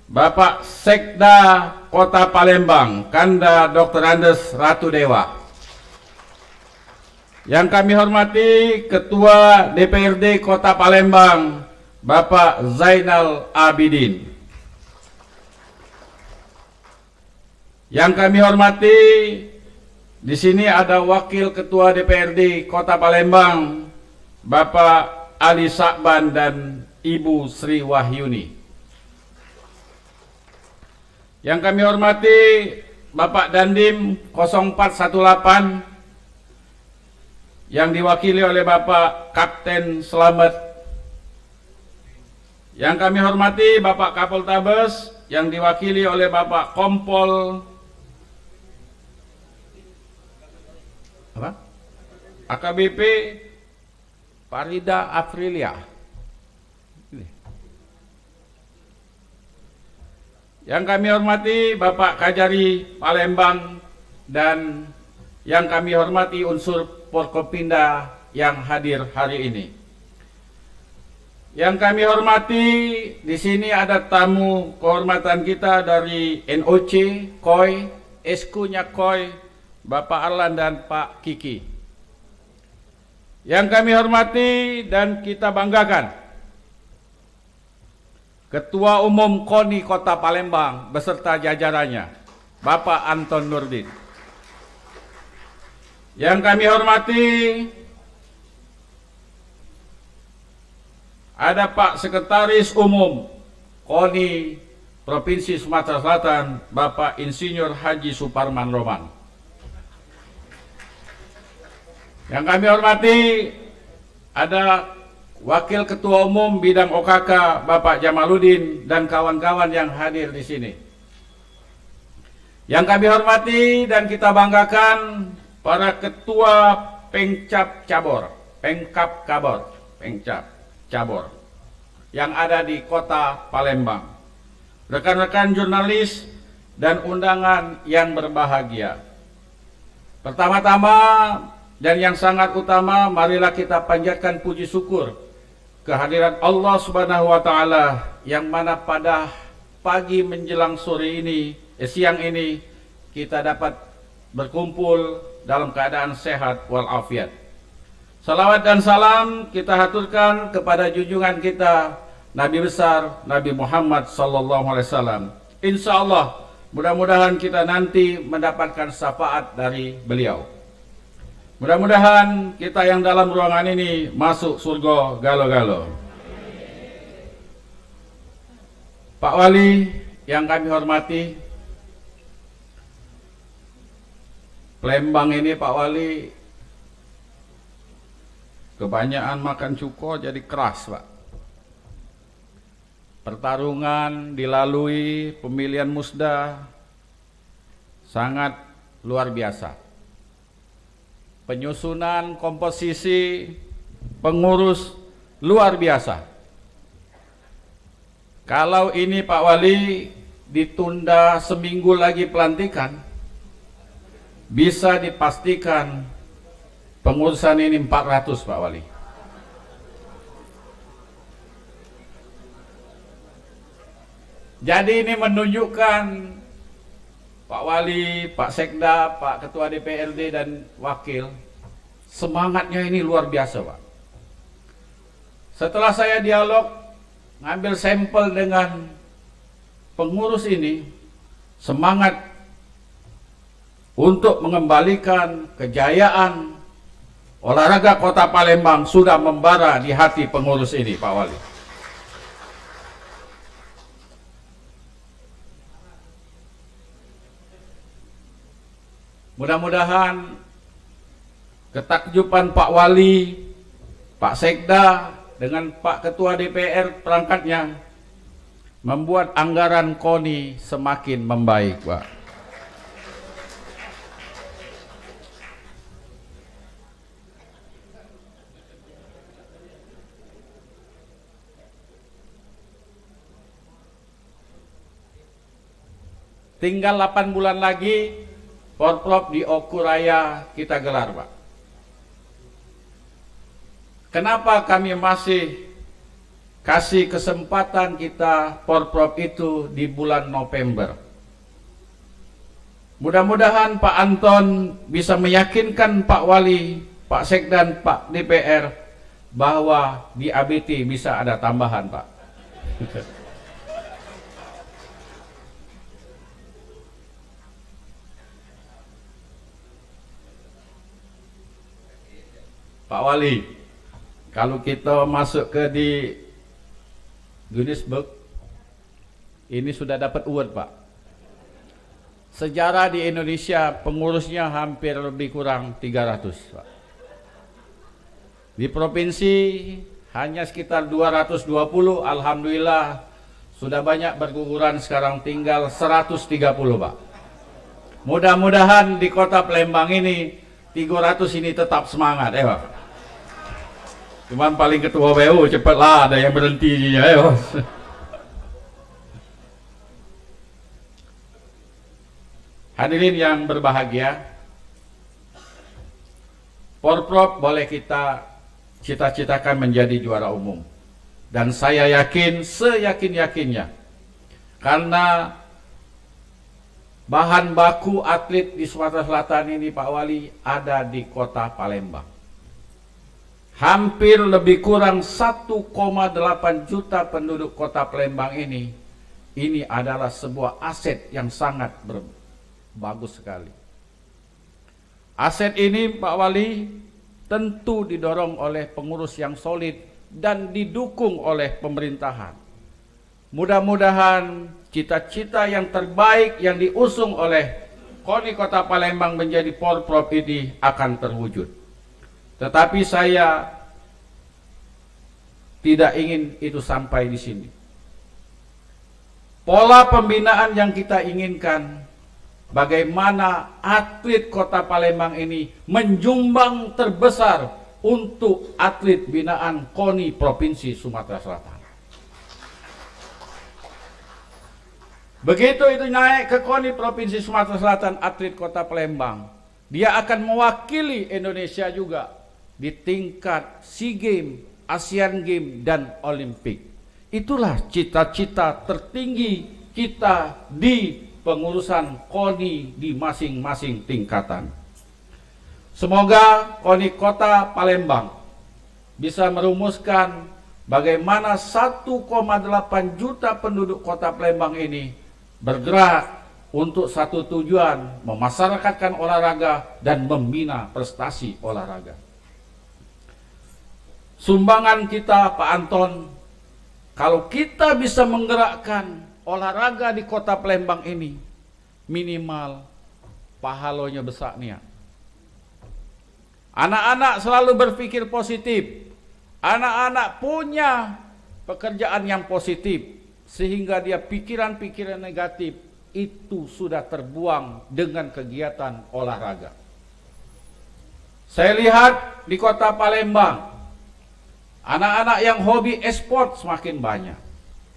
Bapak Sekda Kota Palembang, Kanda Dr. Andes Ratu Dewa. Yang kami hormati Ketua DPRD Kota Palembang, Bapak Zainal Abidin. Yang kami hormati, di sini ada Wakil Ketua DPRD Kota Palembang, Bapak Ali Sakban dan Ibu Sri Wahyuni. Yang kami hormati Bapak Dandim 0418 yang diwakili oleh Bapak Kapten Slamet. Yang kami hormati Bapak Kapoltabes yang diwakili oleh Bapak Kompol AKBP Farida Afrilia. Yang kami hormati Bapak Kajari Palembang, dan yang kami hormati unsur Forkopimda yang hadir hari ini. Yang kami hormati, di sini ada tamu kehormatan kita dari NOC, KOI, Eskunya KOI, Bapak Arlan dan Pak Kiki. Yang kami hormati dan kita banggakan, Ketua Umum KONI Kota Palembang beserta jajarannya, Bapak Anton Nurdin. Yang kami hormati, ada Pak Sekretaris Umum KONI Provinsi Sumatera Selatan, Bapak Insinyur Haji Suparman Roman. Yang kami hormati, ada Wakil Ketua Umum Bidang OKK, Bapak Jamaluddin dan kawan-kawan yang hadir di sini. Yang kami hormati dan kita banggakan, para Ketua Pengcap Cabor, Pengkap Cabor, Pengcap Cabor yang ada di Kota Palembang, rekan-rekan jurnalis dan undangan yang berbahagia. Pertama-tama dan yang sangat utama, marilah kita panjatkan puji syukur kehadiran Allah Subhanahu wa Ta'ala, yang mana pada pagi menjelang sore ini, siang ini, kita dapat berkumpul dalam keadaan sehat walafiat. Salawat dan salam kita haturkan kepada junjungan kita Nabi besar Nabi Muhammad SAW. Insya Allah mudah-mudahan kita nanti mendapatkan syafaat dari beliau. Mudah-mudahan kita yang dalam ruangan ini masuk surga galo-galo. Pak Wali yang kami hormati, Palembang ini Pak Wali kebanyakan makan cuko jadi keras, Pak. Pertarungan dilalui, pemilihan musda sangat luar biasa. Penyusunan komposisi pengurus luar biasa. Kalau ini Pak Wali ditunda seminggu lagi pelantikan, bisa dipastikan pengurusan ini 400 Pak Wali. Jadi ini menunjukkan Pak Wali, Pak Sekda, Pak Ketua DPRD dan Wakil, semangatnya ini luar biasa, Pak. Setelah saya dialog, ngambil sampel dengan pengurus ini, semangat untuk mengembalikan kejayaan olahraga Kota Palembang sudah membara di hati pengurus ini, Pak Wali. Mudah-mudahan ketakjuban Pak Wali, Pak Sekda, dengan Pak Ketua DPR perangkatnya membuat anggaran KONI semakin membaik, Pak. Tinggal 8 bulan lagi Porprov di Okuraya kita gelar, Pak. Kenapa kami masih kasih kesempatan kita Porprov itu di bulan November? Mudah-mudahan Pak Anton bisa meyakinkan Pak Wali, Pak Sekda, Pak DPR bahwa di ABT bisa ada tambahan, Pak. Pak Wali, kalau kita masuk ke di Guinness Book, ini sudah dapat award, Pak. Sejarah di Indonesia pengurusnya hampir lebih kurang 300, Pak. Di provinsi hanya sekitar 220, alhamdulillah sudah banyak berguguran, sekarang tinggal 130, Pak. Mudah-mudahan di Kota Palembang ini 300 ini tetap semangat, Pak. Cuman paling ketua WU cepatlah ada yang berhenti, ayo. Hadirin yang berbahagia, Porprov boleh kita cita-citakan menjadi juara umum. Dan saya yakin, seyakin-yakinnya, karena bahan baku atlet di Sumatera Selatan ini, Pak Wali, ada di Kota Palembang. Hampir lebih kurang 1,8 juta penduduk Kota Palembang ini adalah sebuah aset yang sangat bagus sekali. Aset ini, Pak Wali, tentu didorong oleh pengurus yang solid dan didukung oleh pemerintahan. Mudah-mudahan cita-cita yang terbaik yang diusung oleh KONI Kota Palembang menjadi Porprov ini akan terwujud. Tetapi saya tidak ingin itu sampai di sini. Pola pembinaan yang kita inginkan, bagaimana atlet Kota Palembang ini menjumbang terbesar untuk atlet binaan KONI Provinsi Sumatera Selatan. Begitu itu naik ke KONI Provinsi Sumatera Selatan, atlet Kota Palembang, dia akan mewakili Indonesia juga di tingkat SEA Games, Asian Games, dan Olimpik. Itulah cita-cita tertinggi kita di pengurusan KONI di masing-masing tingkatan. Semoga KONI Kota Palembang bisa merumuskan bagaimana 1,8 juta penduduk Kota Palembang ini bergerak untuk satu tujuan, memasyarakatkan olahraga dan membina prestasi olahraga. Sumbangan kita, Pak Anton, kalau kita bisa menggerakkan olahraga di kota Palembang ini, minimal pahalanya besar niat. Anak-anak selalu berpikir positif. Anak-anak punya pekerjaan yang positif, sehingga dia pikiran-pikiran negatif itu sudah terbuang dengan kegiatan olahraga. Saya lihat di kota Palembang, anak-anak yang hobi e-sport semakin banyak.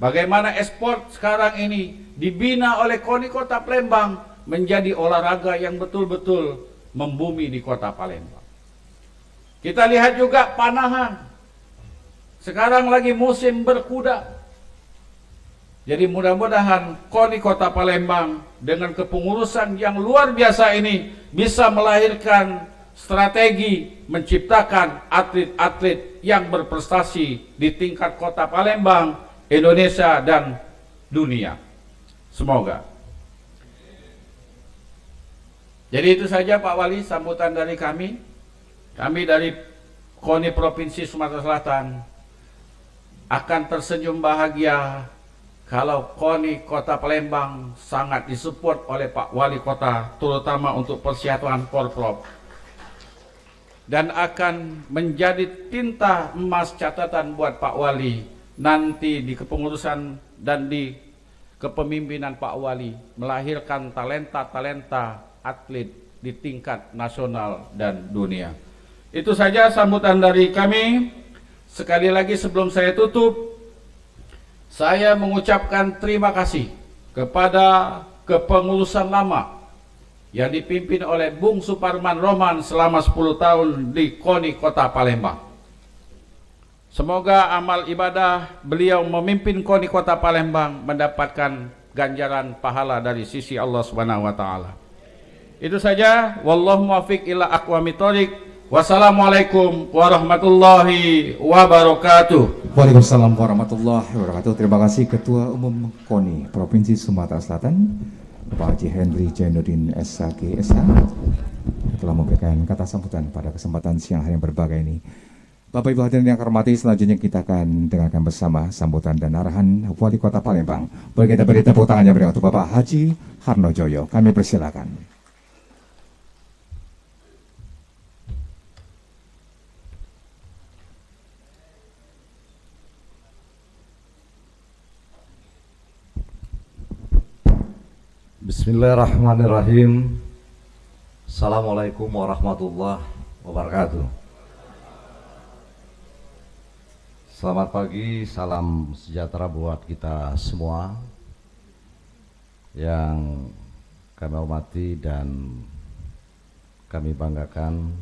Bagaimana e-sport sekarang ini dibina oleh KONI Kota Palembang menjadi olahraga yang betul-betul membumi di kota Palembang. Kita lihat juga panahan. Sekarang lagi musim berkuda. Jadi mudah-mudahan KONI Kota Palembang dengan kepengurusan yang luar biasa ini bisa melahirkan strategi menciptakan atlet-atlet yang berprestasi di tingkat kota Palembang, Indonesia, dan dunia. Semoga. Jadi itu saja Pak Wali sambutan dari kami. Kami dari KONI Provinsi Sumatera Selatan akan tersenyum bahagia kalau KONI Kota Palembang sangat disupport oleh Pak Wali Kota, terutama untuk persiapan Porprov, dan akan menjadi tinta emas catatan buat Pak Wali nanti di kepengurusan dan di kepemimpinan Pak Wali melahirkan talenta-talenta atlet di tingkat nasional dan dunia. Itu saja sambutan dari kami. Sekali lagi sebelum saya tutup, saya mengucapkan terima kasih kepada kepengurusan lama yang dipimpin oleh Bung Suparman Roman selama 10 tahun di KONI Kota Palembang. Semoga amal ibadah beliau memimpin KONI Kota Palembang mendapatkan ganjaran pahala dari sisi Allah Subhanahu wa taala. Itu saja, wallahu muwaffiq ila aqwamit thoriq. Wassalamualaikum warahmatullahi wabarakatuh. Waalaikumsalam warahmatullahi wabarakatuh. Terima kasih Ketua Umum KONI Provinsi Sumatera Selatan, Bapak Haji Henry Jainuddin SAG SH, telah memberikan kata sambutan pada kesempatan siang hari yang berbahagia ini. Bapak Ibu hadirin yang hormati, selanjutnya kita akan dengarkan bersama sambutan dan arahan Wali Kota Palembang. Boleh kita beri tepuk tangannya beri untuk Bapak Haji Harnojoyo. Kami persilakan. Bismillahirrahmanirrahim. Assalamualaikum warahmatullahi wabarakatuh. Selamat pagi, salam sejahtera buat kita semua yang kami hormati dan kami banggakan.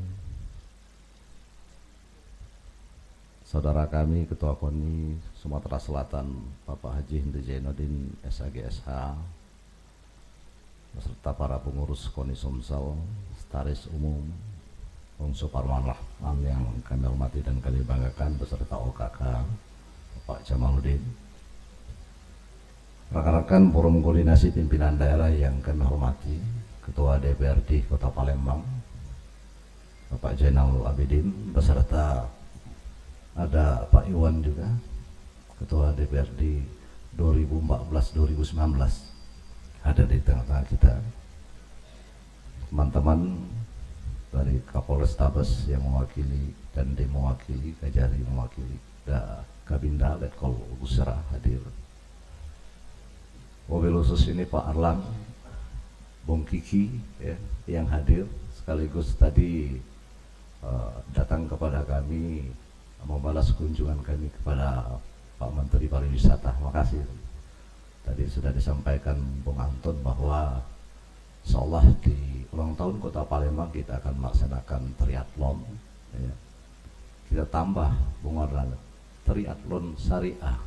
Saudara kami Ketua KONI Sumatera Selatan, Bapak Haji Henry Jainuddin SAG SH, beserta para pengurus KONI Sumsel, Sekretaris Umum Bung Suparman Rahman yang kami hormati dan kami banggakan, beserta OKK Bapak Jamaluddin, rekan-rekan forum koordinasi pimpinan daerah yang kami hormati, Ketua DPRD Kota Palembang Bapak Zainal Abidin, beserta ada Pak Iwan juga, Ketua DPRD 2014-2019, ada di tengah-tengah kita. Teman-teman dari Kapolres Tabes yang mewakili dan D mewakili, Kajari mewakili, dan Kabinda Letkol Busra hadir. Mobil khusus ini Pak Arlan, Bung Kiki ya, yang hadir, sekaligus tadi datang kepada kami membalas kunjungan kami kepada Pak Menteri Pariwisata. Makasih. Tadi sudah disampaikan Bung Anton bahwa insyaallah di ulang tahun Kota Palembang kita akan melaksanakan triathlon ya. Kita tambah Bung Arlan triathlon syariah,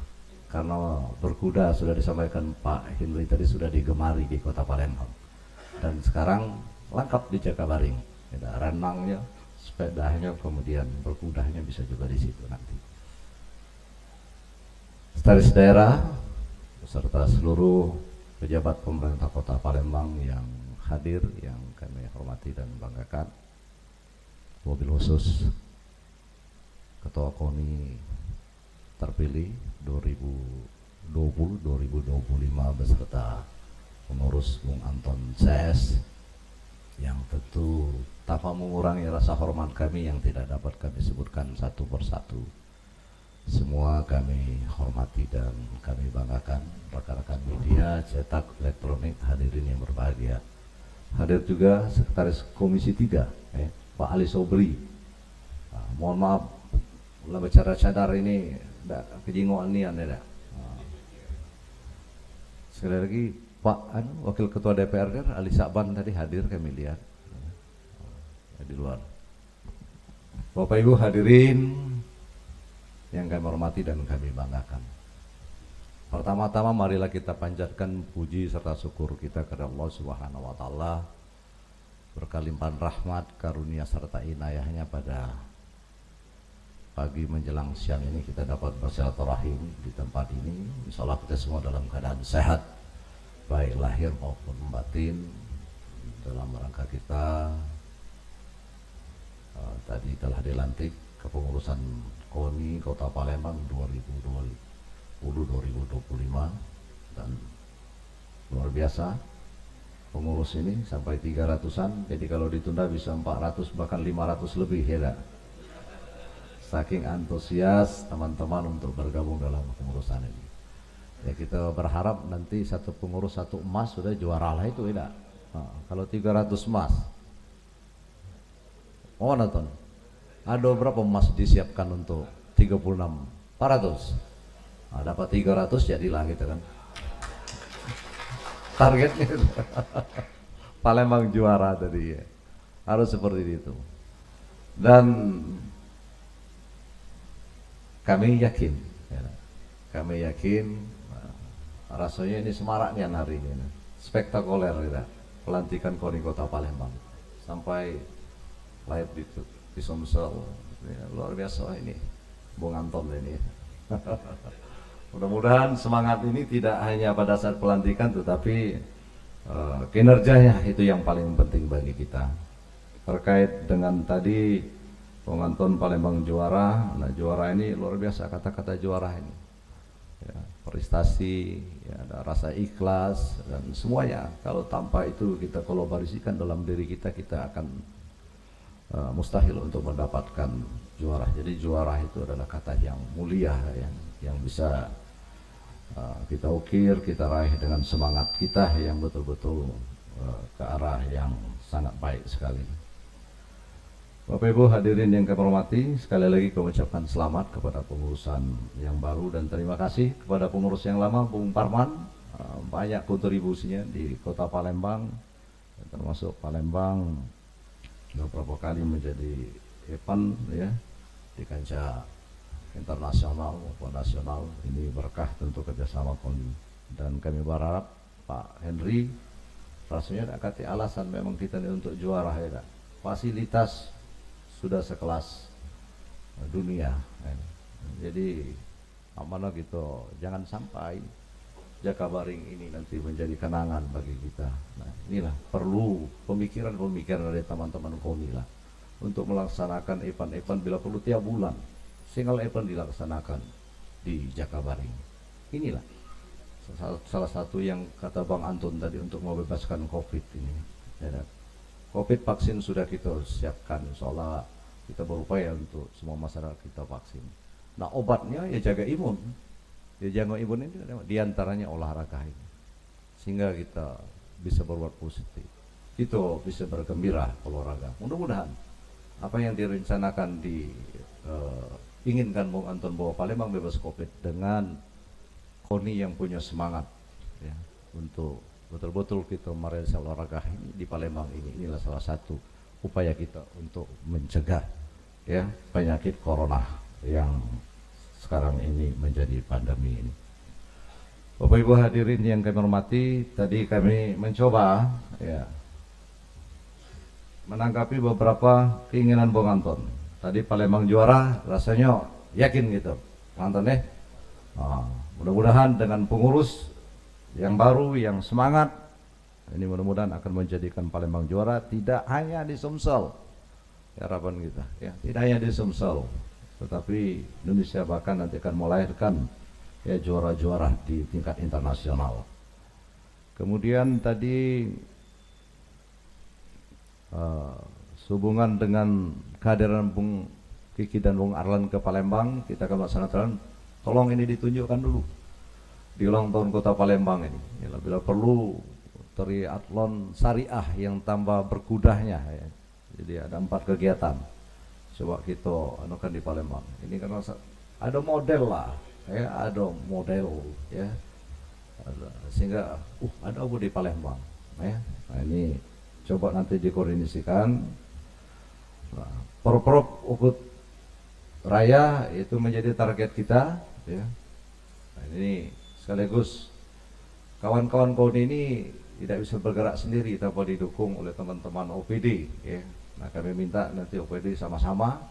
karena berkuda sudah disampaikan Pak Henry tadi sudah digemari di Kota Palembang, dan sekarang lengkap di Jakabaring, ada renangnya, sepedanya, kemudian berkudanya bisa juga di situ nanti. Sekretaris daerah beserta seluruh pejabat pemerintah Kota Palembang yang hadir, yang kami hormati dan banggakan, mobil khusus Ketua KONI terpilih 2020-2025 beserta pengurus Bung Anton CS, yang tentu tanpa mengurangi rasa hormat kami yang tidak dapat kami sebutkan satu persatu. Semua kami hormati dan kami banggakan. Rekan-rekan media, cetak, elektronik, hadirin yang berbahagia. Hadir juga Sekretaris Komisi 3, Pak Ali Sobri. Mohon maaf, lah bicara cadar ini kejingoan nih anda. Sekali lagi Pak Wakil Ketua DPR Ali Saban tadi hadir, kami lihat di luar. Bapak Ibu hadirin yang kami hormati dan kami banggakan. Pertama-tama marilah kita panjatkan puji serta syukur kita kepada Allah Subhanahu wa taala, berkalimpahan rahmat, karunia serta inayahnya pada pagi menjelang siang ini kita dapat bersilaturahim di tempat ini. Insyaallah kita semua dalam keadaan sehat, baik lahir maupun batin, dalam rangka kita tadi telah dilantik kepengurusan KONI Kota Palembang 2020-2025, dan luar biasa pengurus ini sampai 300-an, jadi kalau ditunda bisa 400 bahkan 500 lebih ya. Saking antusias teman-teman untuk bergabung dalam pengurusan ini. Ya kita berharap nanti satu pengurus satu emas sudah juara lah itu ya. Kalau 300 emas. Oh nonton. Ada berapa emas disiapkan untuk 36? 400. Dapat 300 jadilah gitu kan. Targetnya Palembang juara tadi ya. Harus seperti itu. Dan kami yakin rasanya ini semaraknya hari ini, spektakuler ya, pelantikan KONI Kota Palembang sampai live di Sumsel ya, luar biasa ini Bung Anton ini. Mudah-mudahan semangat ini tidak hanya pada saat pelantikan tetapi kinerjanya itu yang paling penting bagi kita. Terkait dengan tadi Bung Anton Palembang juara, nah juara ini luar biasa, kata-kata juara ini ya, prestasi ya, ada rasa ikhlas dan semuanya. Kalau tanpa itu kita kolaborasikan dalam diri kita, kita akan mustahil untuk mendapatkan juara. Jadi juara itu adalah kata yang mulia yang bisa kita ukir, kita raih dengan semangat kita yang betul-betul ke arah yang sangat baik sekali. Bapak Ibu hadirin yang kami hormati, sekali lagi kami ucapkan selamat kepada pengurusan yang baru dan terima kasih kepada pengurus yang lama, Bung Parman. Banyak kontribusinya di Kota Palembang, termasuk Palembang beberapa kali menjadi event ya di kancah internasional maupun nasional. Ini berkah tentu kerjasama KONI, dan kami berharap Pak Henry rasanya ada alasan memang kita ini untuk juara ya, fasilitas sudah sekelas dunia ya. Jadi amanah gitu, jangan sampai Jakabaring ini nanti menjadi kenangan bagi kita. Nah inilah perlu pemikiran-pemikiran dari teman-teman KONI lah untuk melaksanakan event-event bila perlu tiap bulan, single event dilaksanakan di Jakabaring. Inilah salah satu yang kata Bang Anton tadi untuk membebaskan COVID ini ya. COVID vaksin sudah kita siapkan, seolah kita berupaya untuk semua masyarakat kita vaksin. Nah obatnya ya jaga imun. Ya jaga imun ini diantaranya olahraga ini, sehingga kita bisa berbuat positif. Itu bisa bergembira olahraga. Mudah-mudahan apa yang direncanakan inginkan Bung Anton bahwa Palembang bebas COVID dengan KONI yang punya semangat ya, untuk betul-betul kita merealisasi olahraga ini di Palembang ini. Inilah salah satu upaya kita untuk mencegah ya penyakit corona yang sekarang ini menjadi pandemi ini. Bapak Ibu hadirin yang kami hormati, tadi kami mencoba ya menanggapi beberapa keinginan Bung Anton. Tadi Palembang juara, rasanya yakin gitu Bung Anton ya. Mudah-mudahan dengan pengurus yang baru, yang semangat. Ini mudah-mudahan akan menjadikan Palembang juara, tidak hanya di Sumsel. Harapan kita, ya, tidak hanya di Sumsel, tetapi Indonesia bahkan nanti akan melahirkan ya juara-juara di tingkat internasional. Kemudian tadi sehubungan dengan kehadiran Bung Kiki dan Bung Arlan ke Palembang, kita akan melaksanakan, tolong ini ditunjukkan dulu di ulang tahun Kota Palembang ini. Ya, bila perlu triathlon syariah yang tambah berkudahnya. Ya. Jadi ada 4 kegiatan. Coba kita anukan di Palembang. Ini karena ada model lah, ya, ada model, ya. Sehingga ada apa di Palembang, ya. Nah, ini coba nanti dikoordinasikan. Nah, Porprov Ukut Raya itu menjadi target kita, ya. Nah, ini sekaligus kawan-kawan KONI ini tidak bisa bergerak sendiri tanpa didukung oleh teman-teman OPD, ya. Nah, kami minta nanti OPD sama-sama,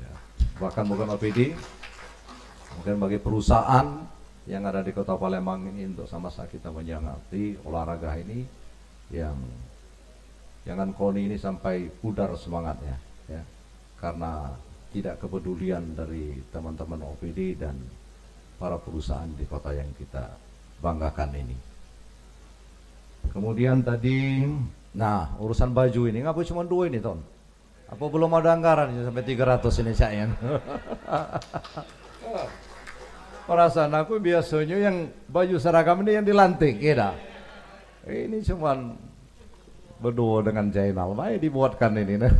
ya. Bahkan bukan OPD, mungkin bagi perusahaan yang ada di Kota Palembang ini untuk sama-sama kita menyemangati olahraga ini, yang jangan KONI ini sampai pudar semangatnya, ya, karena tidak kepedulian dari teman-teman OPD dan para perusahaan di kota yang kita banggakan ini. Kemudian tadi, nah urusan baju ini ngapa cuma 2 ini Ton? Apa belum ada anggaran sampai 300 ini sayang? Perasaan aku biasanya yang baju seragam ini yang dilantik, ya. Ini cuman berdua dengan Jainal, baik dibuatkan ini. Nah.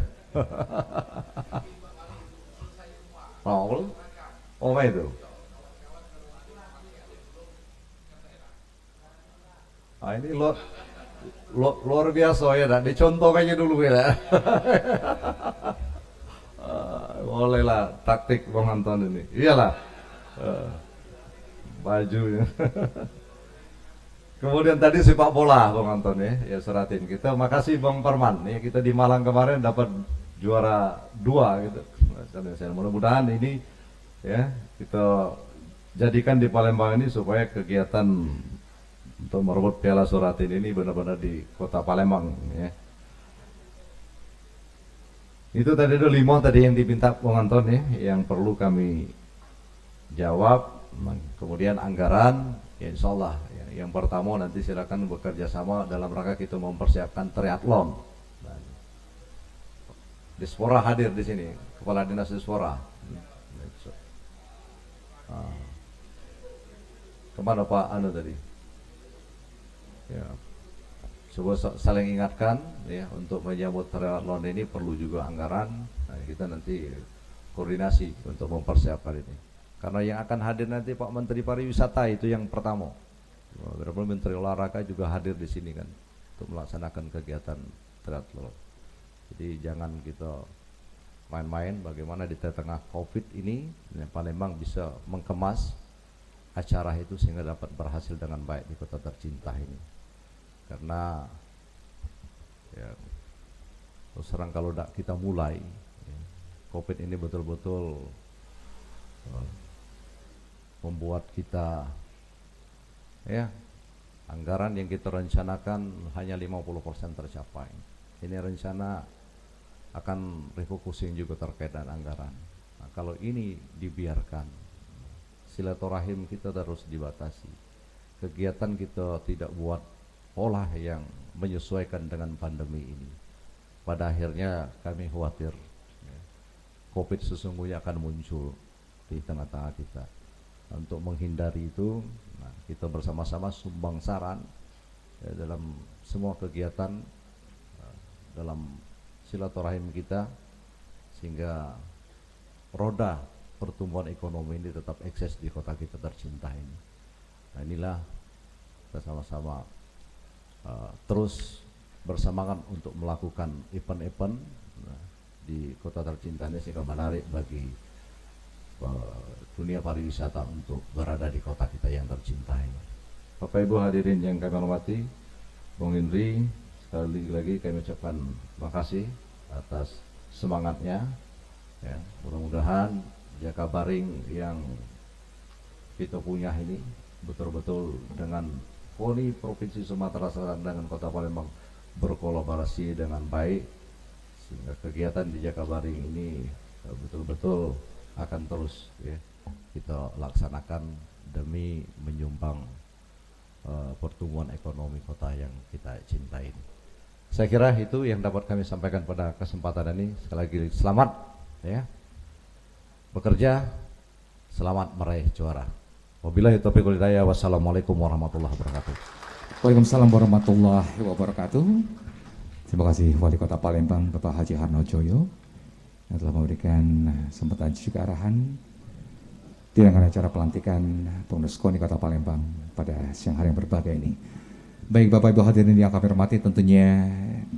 Oh itu. Nah, ini luar biasa ya, dah. Dicontohkannya dulu ya. Bolehlah taktik Bang Anton ini. Iyalah. Bajunya. Kemudian tadi sepak bola Bang Anton ya seratin kita. Makasih Bang Parman ya, kita di Malang kemarin dapat juara 2 gitu. Mudah-mudahan ini ya kita jadikan di Palembang ini supaya kegiatan untuk merebut Piala Suratin ini benar-benar di Kota Palembang, ya. Itu tadi ada 5 tadi yang diminta Bang Anton ya, yang perlu kami jawab. Kemudian anggaran, ya insya Allah ya, yang pertama nanti silakan bekerja sama dalam rangka kita mempersiapkan triathlon. Dispora hadir di sini, Kepala Dinas Dispora. Kemana Pak Anu tadi? Ya, coba saling ingatkan ya, untuk menyambut triathlon ini perlu juga anggaran. Nah, kita nanti koordinasi untuk mempersiapkan ini. Karena yang akan hadir nanti Pak Menteri Pariwisata itu yang pertama. Beberapa Menteri Olahraga juga hadir di sini kan untuk melaksanakan kegiatan triathlon. Jadi jangan kita main-main bagaimana di tengah COVID ini Palembang bisa mengemas acara itu sehingga dapat berhasil dengan baik di kota tercinta ini. Karena ya, terus terang kalau kita mulai ya, COVID ini betul-betul membuat kita ya anggaran yang kita rencanakan hanya 50% tercapai. Ini rencana akan refocusing juga terkait dengan anggaran. Nah, kalau ini dibiarkan, silaturahim kita terus dibatasi. Kegiatan kita tidak buat pola yang menyesuaikan dengan pandemi ini. Pada akhirnya kami khawatir ya, COVID sesungguhnya akan muncul di tengah-tengah kita. Untuk menghindari itu, nah, kita bersama-sama sumbang saran ya, dalam semua kegiatan dalam silaturahim kita sehingga roda pertumbuhan ekonomi ini tetap eksis di kota kita tercinta ini. Nah, inilah kita sama-sama terus bersemangat untuk melakukan event-event di kota tercinta ini sehingga menarik bagi dunia pariwisata untuk berada di kota kita yang tercinta ini. Bapak Ibu hadirin yang kami hormati, Bung Indri, sekali lagi kami ucapkan terima kasih atas semangatnya. Ya, mudah-mudahan Jakabaring yang kita punya ini betul-betul dengan KONI Provinsi Sumatera Selatan dengan Kota Palembang berkolaborasi dengan baik, sehingga kegiatan di Jakabaring ini betul-betul akan terus ya, kita laksanakan demi menyumbang pertumbuhan ekonomi kota yang kita cintai. Saya kira itu yang dapat kami sampaikan pada kesempatan ini. Sekali lagi selamat ya bekerja, selamat meraih juara. Wabillahi taufiq wal hidayah. Wassalamualaikum warahmatullahi wabarakatuh. Waalaikumsalam warahmatullahi wabarakatuh. Terima kasih Wali Kota Palembang Bapak Haji Harnojoyo yang telah memberikan kesempatan juga arahan di rangkaian acara pelantikan pengurus KONI Kota Palembang pada siang hari yang berbahagia ini. Baik Bapak Ibu hadirin yang kami hormati, tentunya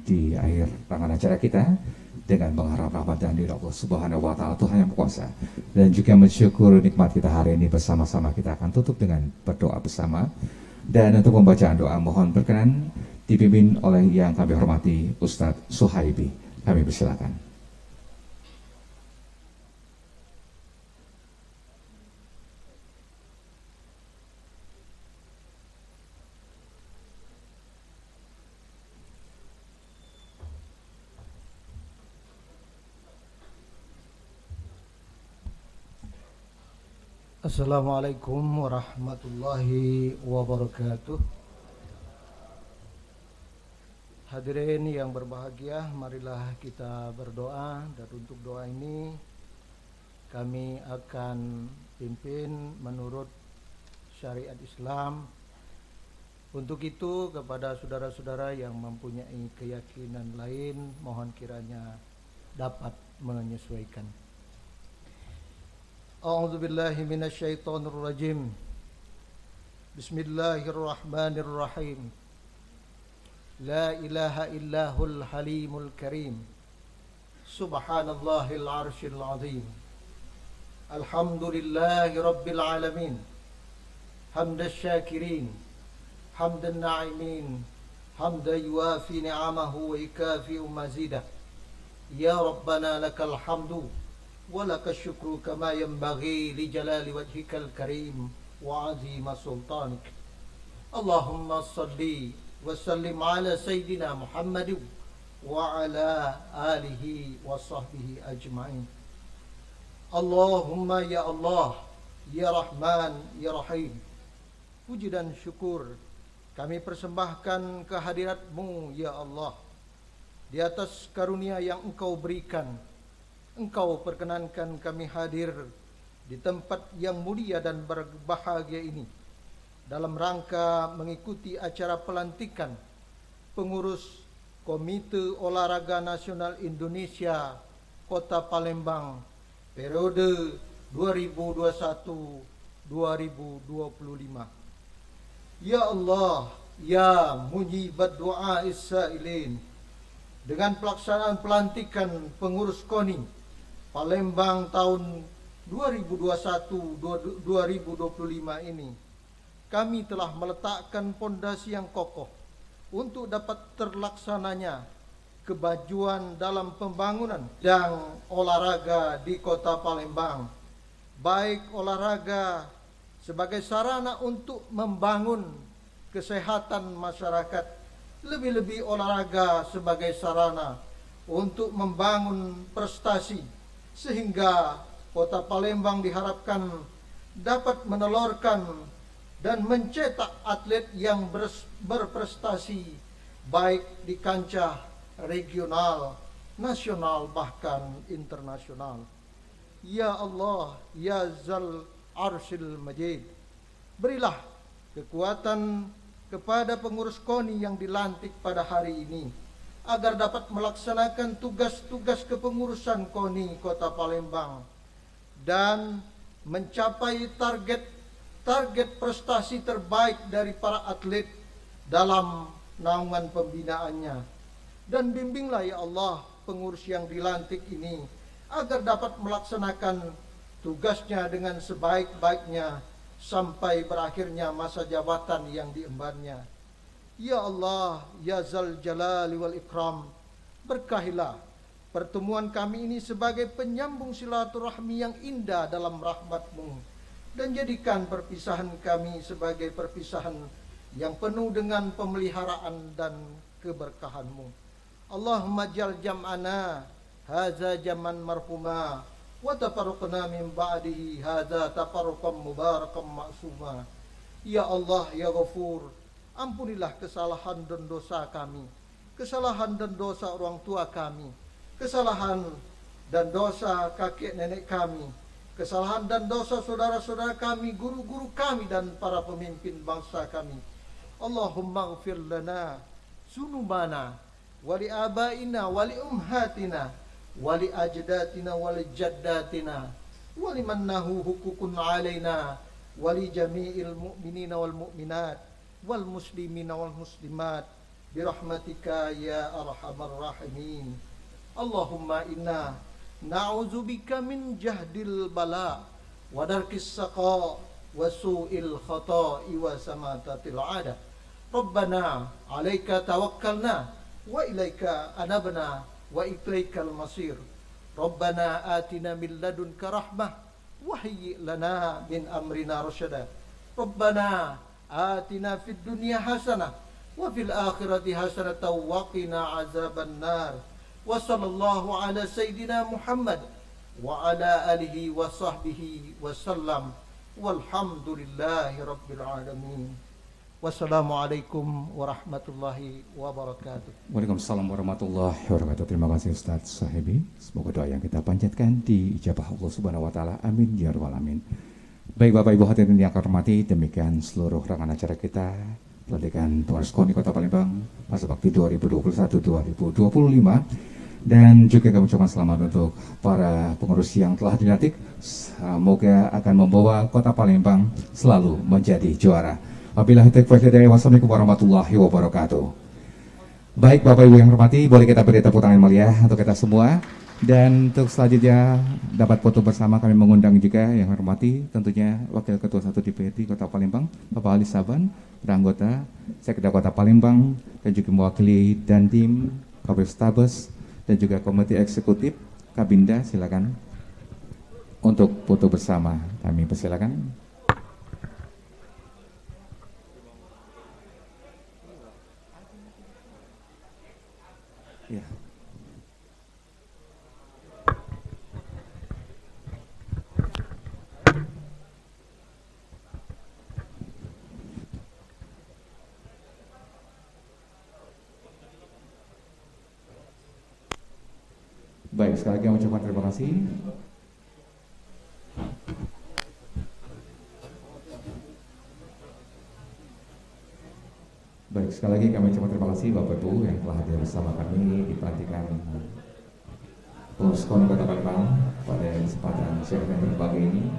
di akhir rangkaian acara kita dengan mengharap rahmat dan ridha Allah Subhanahu wa taala Tuhan yang berkuasa, dan juga mensyukur nikmat kita hari ini bersama-sama, kita akan tutup dengan berdoa bersama. Dan untuk pembacaan doa mohon berkenan dipimpin oleh yang kami hormati Ustadz Suhaibi. Kami persilakan. Assalamualaikum warahmatullahi wabarakatuh. Hadirin yang berbahagia, marilah kita berdoa, dan untuk doa ini kami akan pimpin menurut syariat Islam. Untuk itu kepada saudara-saudara yang mempunyai keyakinan lain, mohon kiranya dapat menyesuaikan. A'udzu billahi minasyaitonir rajim. Bismillahirrahmanirrahim. La ilaha illahul halimul karim. Subhanallahil arsyil azim. Alhamdulillahi rabbil alamin. Hamdas syakirin, hamdan na'imin, hamdan yuafi ni'amahu wa ikafi mazidah. Ya Rabbana lakal hamdu ولك الشكر كما ينبغي لجلال وجهك الكريم وعظيم سلطانك. اللهم صل وسلم على سيدنا محمد وعلى آله وصحبه أجمعين. اللهم يا الله ya Rahman ya Rahim. Puji dan syukur kami persembahkan kehadirat-Mu ya Allah, di atas karunia yang Engkau berikan. Engkau perkenankan kami hadir di tempat yang mulia dan berbahagia ini dalam rangka mengikuti acara pelantikan pengurus Komite Olahraga Nasional Indonesia Kota Palembang periode 2021-2025. Ya Allah, ya mujibad du'a is-sa'ilin, dengan pelaksanaan pelantikan pengurus KONI Palembang tahun 2021-2025 ini, kami telah meletakkan pondasi yang kokoh untuk dapat terlaksananya kemajuan dalam pembangunan dan olahraga di Kota Palembang, baik olahraga sebagai sarana untuk membangun kesehatan masyarakat, lebih-lebih olahraga sebagai sarana untuk membangun prestasi, sehingga Kota Palembang diharapkan dapat menelurkan dan mencetak atlet yang berprestasi baik di kancah regional, nasional, bahkan internasional. Ya Allah, ya Zal Arsyil Majid, berilah kekuatan kepada pengurus KONI yang dilantik pada hari ini, agar dapat melaksanakan tugas-tugas kepengurusan KONI Kota Palembang dan mencapai target prestasi terbaik dari para atlet dalam naungan pembinaannya. Dan bimbinglah ya Allah pengurus yang dilantik ini agar dapat melaksanakan tugasnya dengan sebaik-baiknya sampai berakhirnya masa jabatan yang diembannya. Ya Allah, ya Zal Jalali wal Ikram, berkahilah pertemuan kami ini sebagai penyambung silaturahmi yang indah dalam rahmat-Mu, dan jadikan perpisahan kami sebagai perpisahan yang penuh dengan pemeliharaan dan keberkahan-Mu. Allahumma jal jam'ana hadza jaman marhuma wa tafarruqna min ba'dihi hadza tafarruqan mubarakan maksuma. Ya Allah, ya Ghafur, ampunilah kesalahan dan dosa kami, kesalahan dan dosa orang tua kami, kesalahan dan dosa kakek nenek kami, kesalahan dan dosa saudara-saudara kami, guru-guru kami, dan para pemimpin bangsa kami. Allahumma ighfir lana zunubana wali abaina wali umhatina wali ajdatina wali jaddatina wali mannahu hukukun alaina wali jami'il mu'minina wal mu'minat wal muslimina wal muslimat birahmatika ya arhamar rahimin. Allahumma inna na'udzubika min jahdil bala wa darkis saqa wa su'il khata'i wa samatatil 'ada. Rabbana 'alaika tawakkalna wa ilaika anabna wa ilaikal masir. Rabbana atina min ladunka rahmah wa hayyi' lana min amrina rasyada. Rabbana atina fid dunya hasanah wa fil akhirati hasanatan wa qina azaban nar. Wa sallallahu ala sayyidina Muhammad wa ala alihi wa sahbihi wa sallam. Walhamdulillahi rabbil alamin. Wassalamualaikum warahmatullahi wabarakatuh. Waalaikumsalam warahmatullahi wabarakatuh. Terima kasih Ustadz Sahibi. Semoga doa yang kita panjatkan diijabah Allah Subhanahu wa taala. Amin ya rabbal alamin. Baik Bapak Ibu hadirin yang kami hormati, demikian seluruh rangkaian acara kita pelantikan Pengurus KONI Kota Palembang masa bakti 2021-2025, dan juga kami ucapkan selamat untuk para pengurus yang telah dilantik. Semoga akan membawa Kota Palembang selalu menjadi juara. Wabillahi taufiq wal hidayah. Wassalamualaikum warahmatullahi wabarakatuh. Baik Bapak Ibu yang hormati, boleh kita beri tepuk tangan meriah untuk kita semua. Dan untuk selanjutnya dapat foto bersama, kami mengundang juga yang hormati tentunya Wakil Ketua 1 DPRD Kota Palembang Bapak Ali Saban, anggota Sekda Kota Palembang, dan juga mewakili Dandim, Kapolres Tabes, dan juga Komite Eksekutif Kabinda. Silakan untuk foto bersama, kami persilakan. Ya. Baik, sekali lagi mengucapkan terima kasih. Baik, sekali lagi kami ucapkan terima kasih Bapak Ibu yang telah hadir bersama kami di pelantikan Pengurus KONI Kota Palembang pada kesempatan siang yang berbahagia ini.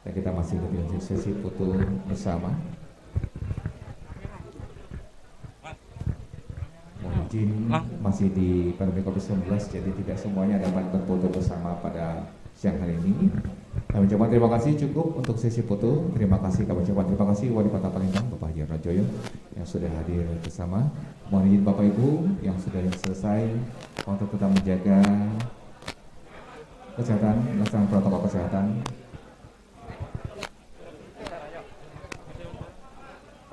Dan kita masih di sesi foto bersama. Mungkin masih di pandemi COVID-19, jadi tidak semuanya dapat berfoto bersama pada siang hari ini. Kami ucapkan terima kasih cukup untuk sesi foto. Terima kasih, kami ucapkan terima kasih Wali Kota Palembang Bapak Haji Rajoyo yang sudah hadir bersama. Mohon izin Bapak Ibu yang sudah selesai untuk tetap menjaga kesehatan, melaksanakan protokol kesehatan.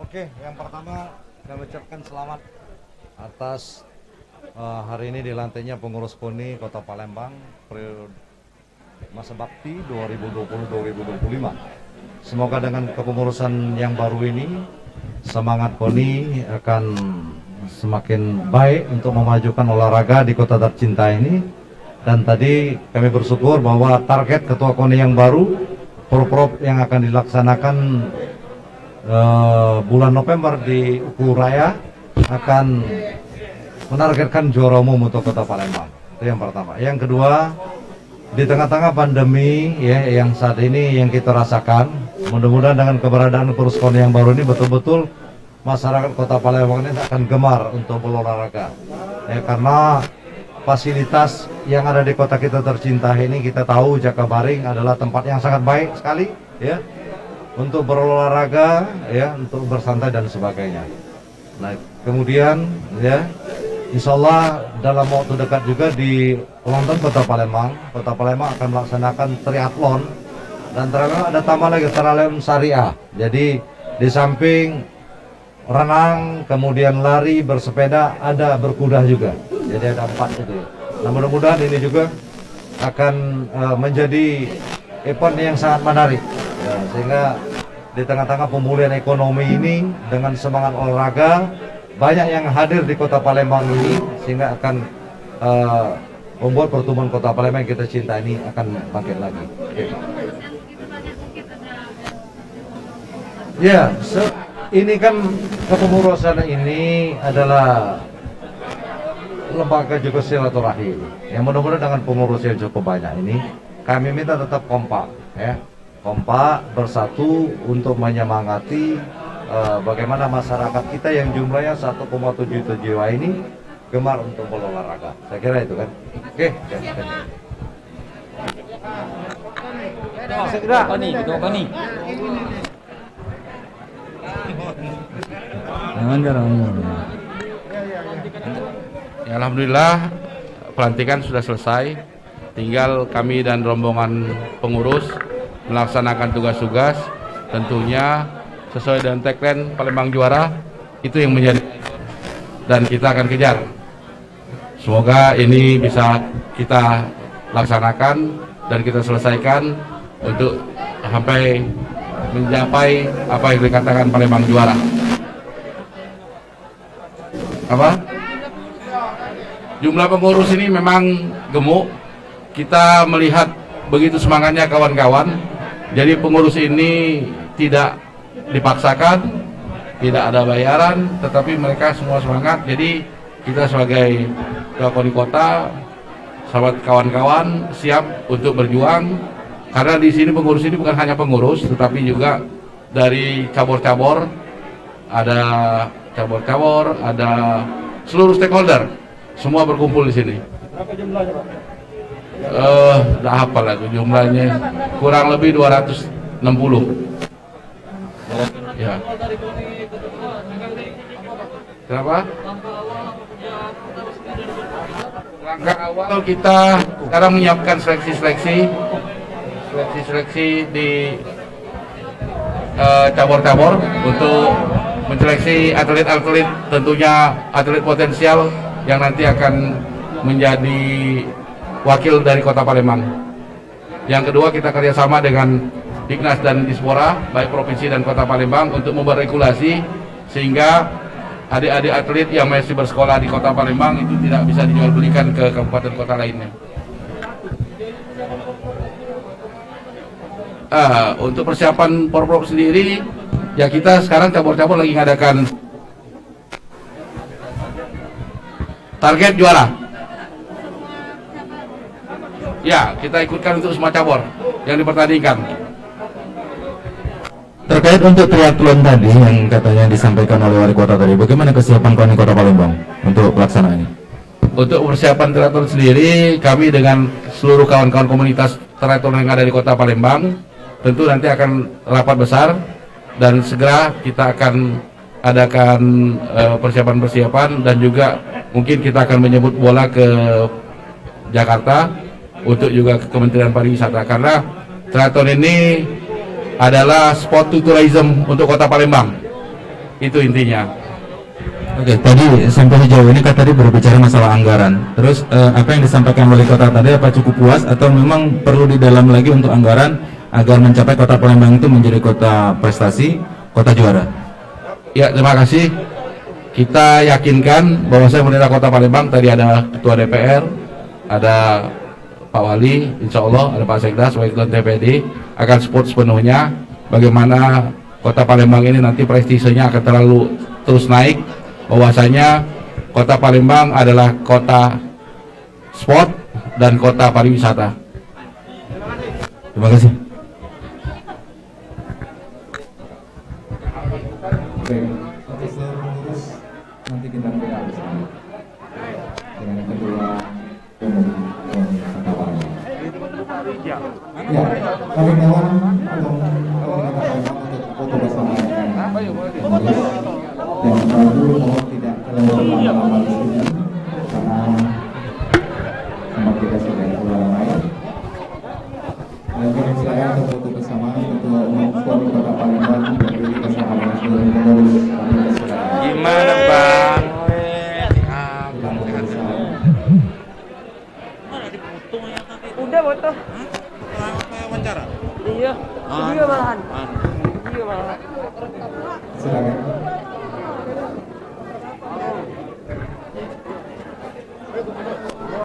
Oke, yang pertama kami ucapkan selamat atas hari ini dilantiknya pengurus KONI Kota Palembang periode masa bakti 2020-2025. Semoga dengan kepengurusan yang baru ini semangat KONI akan semakin baik untuk memajukan olahraga di kota tercinta ini. Dan tadi kami bersyukur bahwa target Ketua KONI yang baru, Prop yang akan dilaksanakan bulan November di Ukuraya akan menargetkan juara umum untuk Kota Palembang. Itu yang pertama. Yang kedua, di tengah-tengah pandemi ya yang saat ini yang kita rasakan, mudah-mudahan dengan keberadaan pengurus KONI yang baru ini betul-betul masyarakat Kota Palembang ini akan gemar untuk berolahraga. Ya, karena fasilitas yang ada di kota kita tercinta ini, kita tahu Jakabaring adalah tempat yang sangat baik sekali ya untuk berolahraga ya, untuk bersantai dan sebagainya. Nah, kemudian ya insya Allah dalam waktu dekat juga di ulang tahun Kota Palembang akan melaksanakan triathlon, dan triathlon ada tambah lagi triathlon syariah. Jadi di samping renang, kemudian lari, bersepeda, ada berkuda juga. Jadi ada 4 itu. Nah, mudah-mudahan ini juga akan menjadi event yang sangat menarik, ya, sehingga di tengah-tengah pemulihan ekonomi ini dengan semangat olahraga banyak yang hadir di Kota Palembang ini, sehingga akan membuat pertumbuhan Kota Palembang yang kita cinta ini akan bangkit lagi. Ya, ini kan kepengurusan ini adalah lembaga juga silaturahim. Yang mudah-mudahan dengan pengurus yang cukup banyak ini, kami minta tetap kompak, ya, kompak bersatu untuk menyemangati bagaimana masyarakat kita yang jumlahnya 1,7 juta jiwa ini gemar untuk berolahraga. Saya kira itu kan. Oke. Ya, alhamdulillah pelantikan sudah selesai. Tinggal kami dan rombongan pengurus melaksanakan tugas-tugas, tentunya sesuai dengan tagline Palembang Juara. Itu yang menjadi, dan kita akan kejar. Semoga ini bisa kita laksanakan dan kita selesaikan untuk sampai mencapai apa yang dikatakan Palembang Juara. Apa? Jumlah pengurus ini memang gemuk. Kita melihat begitu semangatnya kawan-kawan. Jadi pengurus ini tidak dipaksakan, tidak ada bayaran, tetapi mereka semua semangat. Jadi kita sebagai Ketua Kota, sahabat kawan-kawan siap untuk berjuang. Karena di sini pengurus ini bukan hanya pengurus, tetapi juga dari cabur-cabur, ada cabur-cabur, ada seluruh stakeholder, semua berkumpul di sini. Berapa jumlahnya, Pak? Nggak hafal aku jumlahnya, kurang lebih 260. Ya. Kenapa? Langkah awal kita sekarang menyiapkan seleksi di cabur-cabur untuk menseleksi atlet-atlet, tentunya atlet potensial yang nanti akan menjadi wakil dari Kota Palembang. Yang kedua, kita kerjasama dengan Dignas dan Dispora, baik provinsi dan Kota Palembang, untuk membuat regulasi sehingga adik-adik atlet yang masih bersekolah di Kota Palembang itu tidak bisa dijual belikan ke kabupaten kota lainnya. Untuk persiapan Porprov sendiri, ya kita sekarang cabur-cabur lagi mengadakan target juara. Ya, kita ikutkan untuk semua cabur yang dipertandingkan. Terkait untuk triathlon tadi yang katanya disampaikan oleh wali kota tadi, bagaimana kesiapan KONI Kota Palembang untuk pelaksanaan ini? Untuk persiapan triathlon sendiri, kami dengan seluruh kawan-kawan komunitas triathlon yang ada di Kota Palembang, tentu nanti akan rapat besar dan segera kita akan adakan persiapan-persiapan, dan juga mungkin kita akan menyebut bola ke Jakarta untuk juga ke Kementerian Pariwisata, karena triathlon ini adalah sport to tourism untuk Kota Palembang. Itu intinya. Oke, tadi sampai sejauh ini Kak tadi berbicara masalah anggaran. Terus apa yang disampaikan wali kota tadi, apa cukup puas atau memang perlu didalam lagi untuk anggaran agar mencapai Kota Palembang itu menjadi kota prestasi, kota juara? Ya, terima kasih. Kita yakinkan bahwa saya pemerintah Kota Palembang, tadi ada Ketua DPR, ada Pak Wali, insya Allah ada Pak Sekda sebagai Ketua DPD, akan support sepenuhnya bagaimana Kota Palembang ini nanti prestisenya akan terus naik, bahwasanya Kota Palembang adalah kota sport dan kota pariwisata. Terima kasih. Untuk seluruh pengurus nanti kita berdoa bersama dengan kedua umum Kota Palembang. Ya, kawan-kawan atau kawan-kawan untuk foto bersama dengan pengurus, dan tentu mohon tidak terlalu lama-lama di sini karena tempat kita sudah ramai. Dan silakan untuk foto bersama untuk umum KONI Kota Palembang berdiri bersama dengan seluruh pengurus. tuh. Wawancara? Iya. Iya malahan. Iya malahan. Silakan.